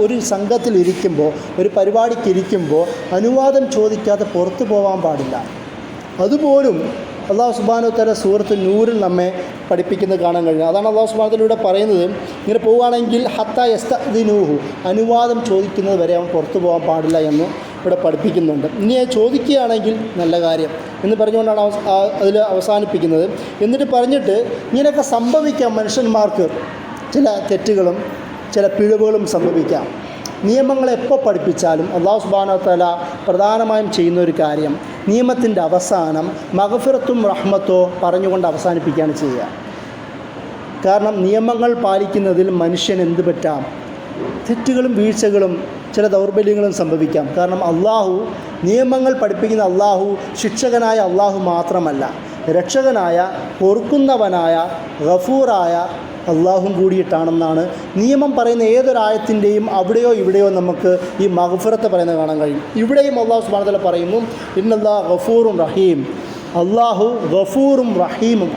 S1: ഒരു സംഘത്തിൽ ഇരിക്കുമ്പോൾ, ഒരു പരിപാടിക്ക് ഇരിക്കുമ്പോൾ അനുവാദം ചോദിക്കാതെ പുറത്തു പോകാൻ പാടില്ല. അതുപോലും അല്ലാഹു സുബ്ഹാനഹു വ തആല സൂറത്ത് നൂറിൽ നമ്മെ പഠിപ്പിക്കുന്നത് കാണാൻ കഴിയും. അതാണ് അല്ലാഹു സുബ്ഹാനഹു വ തആല ഇവിടെ പറയുന്നത്, ഇങ്ങനെ പോവുകയാണെങ്കിൽ ഹത്താ യസ്തഅ്ദിനൂഹു, അനുവാദം ചോദിക്കുന്നത് വരെ അവൻ പുറത്തു പോകാൻ പാടില്ല എന്ന് ഇവിടെ പഠിപ്പിക്കുന്നുണ്ട്. ഇനി ചോദിക്കുകയാണെങ്കിൽ നല്ല കാര്യം എന്ന് പറഞ്ഞുകൊണ്ടാണ് അതിൽ അവസാനിപ്പിക്കുന്നത്. എന്നിട്ട് പറഞ്ഞിട്ട് ഇങ്ങനെയൊക്കെ സംഭവിക്കാം, മനുഷ്യന്മാർക്ക് ചില തെറ്റുകളും ചില പിഴവുകളും സംഭവിക്കാം. നിയമങ്ങളെ എപ്പോൾ പഠിപ്പിച്ചാലും അല്ലാഹു സുബ്ഹാനഹു വ തആല പ്രധാനമായും ചെയ്യുന്ന ഒരു കാര്യം, നിയമത്തിൻ്റെ അവസാനം മഗ്ഫിറത്തും റഹ്മത്തോ പറഞ്ഞുകൊണ്ട് അവസാനിപ്പിക്കുകയാണ് ചെയ്യുക. കാരണം നിയമങ്ങൾ പാലിക്കുന്നതിൽ മനുഷ്യൻ എന്ത് പറ്റാം, തെറ്റുകളും വീഴ്ചകളും ചില ദൗർബല്യങ്ങളും സംഭവിക്കാം. കാരണം നിയമങ്ങൾ പഠിപ്പിക്കുന്ന അല്ലാഹു ശിക്ഷകനായ അല്ലാഹു മാത്രമല്ല, രക്ഷകനായ, പൊറുക്കുന്നവനായ, ഗഫൂറായ അല്ലാഹും കൂടിയിട്ടാണെന്നാണ് നിയമം പറയുന്ന ഏതൊരായത്തിൻ്റെയും അവിടെയോ ഇവിടെയോ നമുക്ക് ഈ മഗ്ഫിറത്ത് പറയുന്നത് കാണാൻ കഴിയും. ഇവിടെയും അല്ലാഹു സുബ്ഹാനഹു വ തആല പറയുന്നു ഇന്നല്ലാഹു ഗഫൂറുൻ റഹീം, അല്ലാഹു ഗഫൂറും റഹീമും.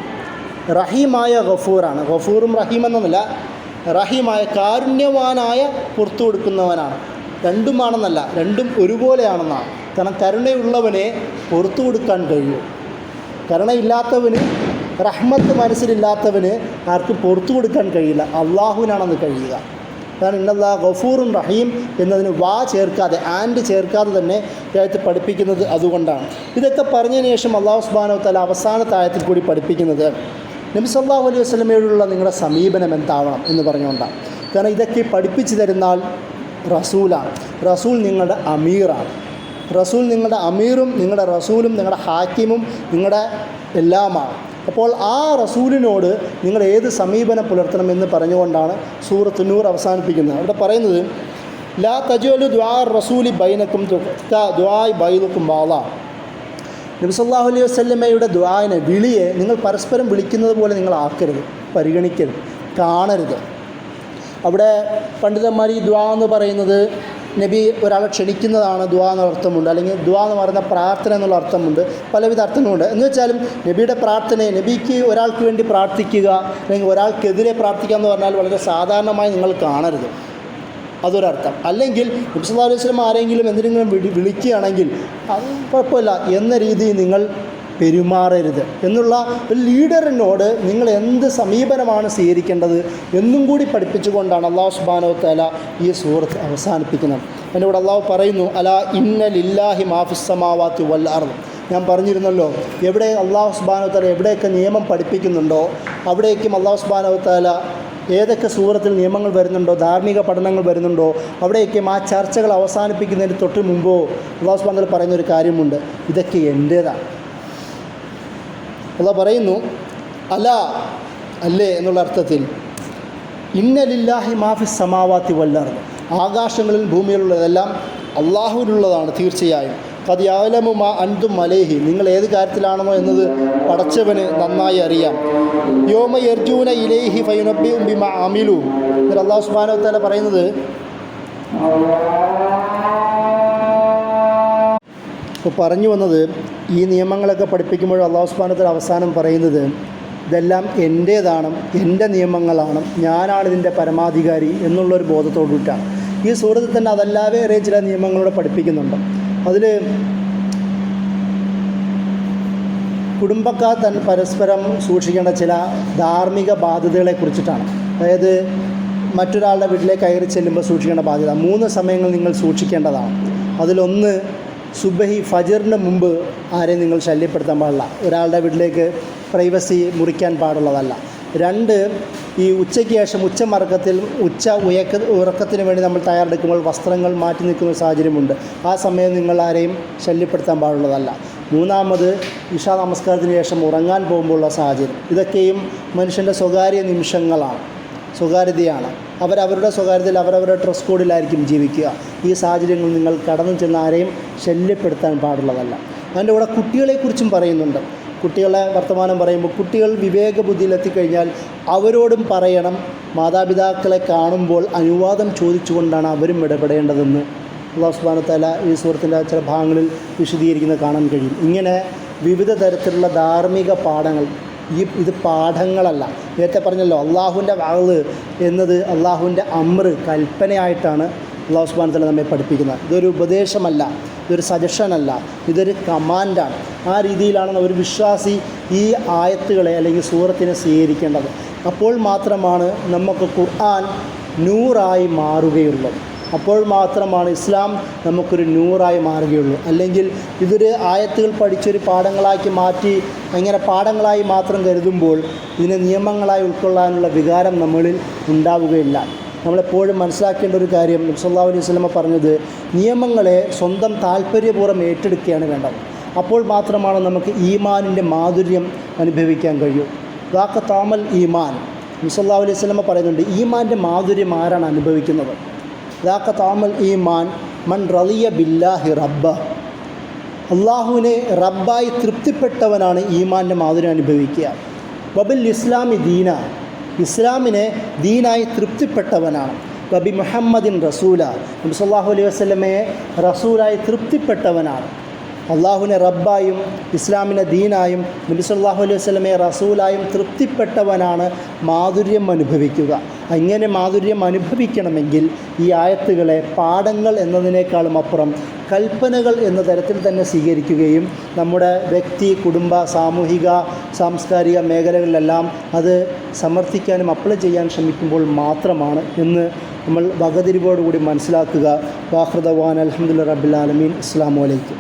S1: റഹീമായ ഗഫൂറാണ്, ഗഫൂറും റഹീം എന്നല്ല, റഹീമായ കാരുണ്യവാനായ പുറത്തു കൊടുക്കുന്നവനാണ്. രണ്ടുമാണെന്നല്ല, രണ്ടും ഒരുപോലെയാണെന്നാണ്. കാരണം കരുണയുള്ളവനെ പുറത്തു കൊടുക്കാൻ കഴിയും, കരുണയില്ലാത്തവന്, റഹ്മത്ത് മനസ്സിലില്ലാത്തവന് ആർക്കും പുറത്തു കൊടുക്കാൻ കഴിയില്ല. അള്ളാഹുവിനാണെന്ന് കഴിയുക. കാരണം ഇന്നല്ലാഹു ഗഫൂറുൻ റഹീം എന്നതിന് ചേർക്കാതെ, ചേർക്കാതെ തന്നെ ആയത്ത് പഠിപ്പിക്കുന്നത് അതുകൊണ്ടാണ്. ഇതൊക്കെ പറഞ്ഞതിന് ശേഷം അല്ലാഹു സുബ്ഹാനഹു വ തആല അവസാനത്തെ ആയത്തിൽ കൂടി പഠിപ്പിക്കുന്നത് നബി സല്ലല്ലാഹു അലൈഹി വസല്ലമയോടുള്ള നിങ്ങളുടെ സമീപനം എന്താവണം എന്ന് പറഞ്ഞുകൊണ്ടാണ്. കാരണം ഇതൊക്കെ പഠിപ്പിച്ചു തരുന്നാൽ റസൂലാണ്. റസൂൽ നിങ്ങളുടെ അമീറാണ്. റസൂൽ നിങ്ങളുടെ അമീറും നിങ്ങളുടെ റസൂലും നിങ്ങളുടെ ഹാക്കിമും നിങ്ങളുടെ എല്ലാമാണ്. അപ്പോൾ ആ റസൂലിനോട് നിങ്ങൾ ഏത് സമീപനം പുലർത്തണമെന്ന് പറഞ്ഞുകൊണ്ടാണ് സൂറത്ത് നൂർ അവസാനിപ്പിക്കുന്നത്. അവിടെ പറയുന്നത് ലാ തജ്അലു ദുആ റസൂലി ബൈനക്കും ദുആഇ ബൈനക്കും ബാള. നബി സല്ലല്ലാഹു അലൈഹി വസല്ലമയുടെ ദുആനെ, വിളിയെ നിങ്ങൾ പരസ്പരം വിളിക്കുന്നത് പോലെ നിങ്ങൾ ആക്കരുത്, പരിഗണിക്കരുത്, കാണരുത്. അവിടെ പണ്ഡിതന്മാർ ഈ ദുആ എന്ന് പറയുന്നത് നബി ഒരാളെ ക്ഷണിക്കുന്നതാണ് ദുആ എന്നുള്ള അർത്ഥമുണ്ട്, അല്ലെങ്കിൽ ദുആ എന്ന് പറയുന്ന പ്രാർത്ഥന എന്നുള്ള അർത്ഥമുണ്ട്, പലവിധ അർത്ഥങ്ങളുണ്ട്. എന്ന് വെച്ചാലും നബിയുടെ പ്രാർത്ഥനയെ, നബിക്ക് ഒരാൾക്ക് വേണ്ടി പ്രാർത്ഥിക്കുക അല്ലെങ്കിൽ ഒരാൾക്കെതിരെ പ്രാർത്ഥിക്കുക എന്ന് പറഞ്ഞാൽ വളരെ സാധാരണമായി നിങ്ങൾ കാണരുത്, അതൊരർത്ഥം. അല്ലെങ്കിൽ നബി സല്ലല്ലാഹു അലൈഹി വസല്ലം ആരെങ്കിലും എന്തെങ്കിലും വിളിക്കുകയാണെങ്കിൽ അത് കുഴപ്പമില്ല എന്ന രീതിയിൽ നിങ്ങൾ പെരുമാറരുത് എന്നുള്ള ഒരു ലീഡറിനോട് നിങ്ങൾ എന്ത് സമീപനമാണ് സ്വീകരിക്കേണ്ടത് എന്നും കൂടി പഠിപ്പിച്ചുകൊണ്ടാണ് അല്ലാഹു സുബ്ഹാനഹു വ തആല ഈ സൂറത്ത് അവസാനിപ്പിക്കുന്നത്. എന്നോട് അല്ലാഹു പറയുന്നു അലാ ഇന്ന ലില്ലാഹി മാ ഫിസ് സമാവാതി വൽ അർദ്. ഞാൻ പറഞ്ഞിരുന്നല്ലോ, എവിടെ അല്ലാഹു സുബ്ഹാനഹു വ തആല എവിടെയൊക്കെ നിയമം പഠിപ്പിക്കുന്നുണ്ടോ അവിടേക്കും അല്ലാഹു സുബ്ഹാനഹു വ തആല ഏതൊക്കെ സൂറത്തിൽ നിയമങ്ങൾ വരുന്നുണ്ടോ, ധാർമ്മിക പഠനങ്ങൾ വരുന്നുണ്ടോ, അവിടെയൊക്കെ ആ ചർച്ചകൾ അവസാനിപ്പിക്കുന്നതിന് തൊട്ട് മുമ്പോ അല്ലാഹു സുബ്ഹാനഹു വ തആല പറയുന്നൊരു കാര്യമുണ്ട്, ഇതൊക്കെ എൻ്റേതാണ്. അല്ലാഹു പറയുന്നു അലാ, അല്ലേ എന്നുള്ള അർത്ഥത്തിൽ, ഇന്ന ലില്ലാഹി മാഫിസ് സമാവാതി വൽ അർദ്, ആകാശങ്ങളിൽ ഭൂമിയിലുള്ളതെല്ലാം അള്ളാഹുവിനുള്ളതാണ് തീർച്ചയായും. ഖദ് യഅലമു മാ അൻതും അലൈഹി, നിങ്ങൾ ഏത് കാര്യത്തിലാണെന്നോ എന്നത് പടച്ചവന് നന്നായി അറിയാം. യൗമ യർജൂന ഇലൈഹി ഫയുനബ്ബിഉം ബിമാ അമിലു, എന്നിട്ട് അല്ലാഹു സുബ്ഹാനഹു വ തആല പറയുന്നത്, ഇപ്പോൾ പറഞ്ഞു വന്നത് ഈ നിയമങ്ങളൊക്കെ പഠിപ്പിക്കുമ്പോൾ അല്ലാഹു സുബ്ഹാനഹു വ തആല അവസാനം പറയുന്നത് ഇതെല്ലാം എൻ്റേതാണ്, എൻ്റെ നിയമങ്ങളാണ്, ഞാനാണ് ഇതിൻ്റെ പരമാധികാരി എന്നുള്ളൊരു ബോധത്തോടുകൂടിയിട്ടാണ്. ഈ സൂറത്തിൽ തന്നെ അതല്ലാതെ ഏറെ ചില നിയമങ്ങളോട് പഠിപ്പിക്കുന്നുണ്ട്. അതിൽ കുടുംബക്കാർ തന്നെ പരസ്പരം സൂക്ഷിക്കേണ്ട ചില ധാർമ്മിക ബാധ്യതകളെ കുറിച്ചിട്ടാണ്. അതായത് മറ്റൊരാളുടെ വീട്ടിലേക്ക് കയറി ചെല്ലുമ്പോൾ സൂക്ഷിക്കേണ്ട ബാധ്യത 3 സമയങ്ങൾ നിങ്ങൾ സൂക്ഷിക്കേണ്ടതാണ്. അതിലൊന്ന്, സുബഹി ഫജറിന് മുമ്പ് ആരെയും നിങ്ങൾ ശല്യപ്പെടുത്താൻ പാടില്ല, ഒരാളുടെ വീട്ടിലേക്ക് പ്രൈവസി മുറിക്കാൻ പാടുള്ളതല്ല. 2, ഈ ഉച്ചയ്ക്ക് ശേഷം ഉച്ചമറക്കത്തിൽ ഉറക്കത്തിന് വേണ്ടി നമ്മൾ തയ്യാറെടുക്കുമ്പോൾ വസ്ത്രങ്ങൾ മാറ്റി നിൽക്കുന്ന സാഹചര്യമുണ്ട്, ആ സമയം നിങ്ങൾ ആരെയും ശല്യപ്പെടുത്താൻ പാടുള്ളതല്ല. 3, ഇശാ നമസ്കാരത്തിന് ശേഷം ഉറങ്ങാൻ പോകുമ്പോഴുള്ള സാഹചര്യം. ഇതൊക്കെയും മനുഷ്യൻ്റെ സ്വകാര്യ നിമിഷങ്ങളാണ്, സ്വകാര്യതയാണ്. അവരവരുടെ സ്വകാര്യതയിൽ അവരവരുടെ ഡ്രസ് കോഡിലായിരിക്കും ജീവിക്കുക. ഈ സാഹചര്യങ്ങൾ നിങ്ങൾ കടന്നു ചെന്ന് ആരെയും ശല്യപ്പെടുത്താൻ പാടുള്ളതല്ല. അതിൻ്റെ കൂടെ കുട്ടികളെക്കുറിച്ചും പറയുന്നുണ്ട്. കുട്ടികളെ വർത്തമാനം പറയുമ്പോൾ കുട്ടികൾ വിവേകബുദ്ധിയിലെത്തിക്കഴിഞ്ഞാൽ അവരോടും പറയണം, മാതാപിതാക്കളെ കാണുമ്പോൾ അനുവാദം ചോദിച്ചുകൊണ്ടാണ് അവരും ഇടപെടേണ്ടതെന്ന് അല്ലാഹു സുബ്ഹാനഹു വ തആല ഈ സൂറത്തിൻ്റെ ചില ഭാഗങ്ങളിൽ വിശദീകരിക്കുന്നത് കാണാൻ കഴിയും. ഇങ്ങനെ വിവിധ തരത്തിലുള്ള ധാർമ്മിക പാഠങ്ങൾ, ഇത് പാഠങ്ങളല്ല. നേരത്തെ പറഞ്ഞല്ലോ, അള്ളാഹുവിൻ്റെ വഅദ് എന്നത് അള്ളാഹുവിൻ്റെ അമ്ർ, കൽപ്പനയായിട്ടാണ് അല്ലാഹു സുബ്ഹാനഹു വ തആല നമ്മെ പഠിപ്പിക്കുന്നത്. ഇതൊരു ഉപദേശമല്ല, ഇതൊരു സജഷനല്ല, ഇതൊരു കമാൻഡാണ്. ആ രീതിയിലാണ് ഒരു വിശ്വാസി ഈ ആയത്തുകളെ അല്ലെങ്കിൽ സൂറത്തിനെ സ്വീകരിക്കേണ്ടത്. അപ്പോൾ മാത്രമാണ് നമുക്ക് ഖുർആൻ നൂറായി മാറുകയുള്ളൂ. അപ്പോൾ മാത്രമാണ് ഇസ്ലാം നമുക്കൊരു നൂറായി മാറുകയുള്ളൂ. അല്ലെങ്കിൽ ഇതൊരു ആയത്തുകൾ പഠിച്ചൊരു പാഠങ്ങളാക്കി മാറ്റി അങ്ങനെ പാഠങ്ങളായി മാത്രം കരുതുമ്പോൾ ഇതിനെ നിയമങ്ങളായി ഉൾക്കൊള്ളാനുള്ള വികാരം നമ്മളിൽ ഉണ്ടാവുകയില്ല. നമ്മളെപ്പോഴും മനസ്സിലാക്കേണ്ട ഒരു കാര്യം, നബി സല്ലല്ലാഹു അലൈഹി വസല്ലമ പറഞ്ഞത്, നിയമങ്ങളെ സ്വന്തം താല്പര്യപൂർവ്വം ഏറ്റെടുക്കുകയാണ് വേണ്ടത്. അപ്പോൾ മാത്രമാണ് നമുക്ക് ഈമാനിൻ്റെ മാധുര്യം അനുഭവിക്കാൻ കഴിയൂ. ദാക താമൽ ഈമാൻ, നബി സല്ലല്ലാഹു അലൈഹി വസല്ലമ പറയുന്നുണ്ട്, ഈമാൻ്റെ മാധുര്യം ആരാണ് അനുഭവിക്കുന്നത്? ദാക താമൽ ഈമാൻ മൻ റളിയ ബില്ലാഹി റബ്ബ, അള്ളാഹുവിനെ റബ്ബായി തൃപ്തിപ്പെട്ടവനാണ് ഈമാൻ്റെ മാധുര്യം അനുഭവിക്കുക. വബിൽ ഇസ്ലാമി ദീന, ഇസ്ലാമിനെ ദീനായി തൃപ്തിപ്പെട്ടവനാണ്. വബി മുഹമ്മദിൻ റസൂല, നബി സല്ലല്ലാഹു അലൈഹി വസല്ലമയെ റസൂലായി തൃപ്തിപ്പെട്ടവനാണ്. അള്ളാഹുവിനെ റബ്ബായും ഇസ്ലാമിനെ ദീനായും നബി സല്ലല്ലാഹു അലൈഹി വസല്ലമയെ റസൂലായും തൃപ്തിപ്പെട്ടവനാണ് മാധുര്യം അനുഭവിക്കുക. അങ്ങനെ മാധുര്യം അനുഭവിക്കണമെങ്കിൽ ഈ ആയത്തുകളെ പാഠങ്ങൾ എന്നതിനേക്കാളും അപ്പുറം കൽപ്പനകൾ എന്ന തരത്തിൽ തന്നെ സ്വീകരിക്കുകയും നമ്മുടെ വ്യക്തി, കുടുംബ, സാമൂഹിക, സാംസ്കാരിക മേഖലകളിലെല്ലാം അത് സമർത്ഥിക്കാനും അപ്ലൈ ചെയ്യാൻ ശ്രമിക്കുമ്പോൾ മാത്രമാണ് എന്ന് നമ്മൾ വകതിരിവോടുകൂടി മനസ്സിലാക്കുക. വാഖിറു ദഅ്വാനാ അൽഹംദുലില്ലാഹി റബ്ബിൽ ആലമീൻ. അസ്സലാമു അലൈക്കും.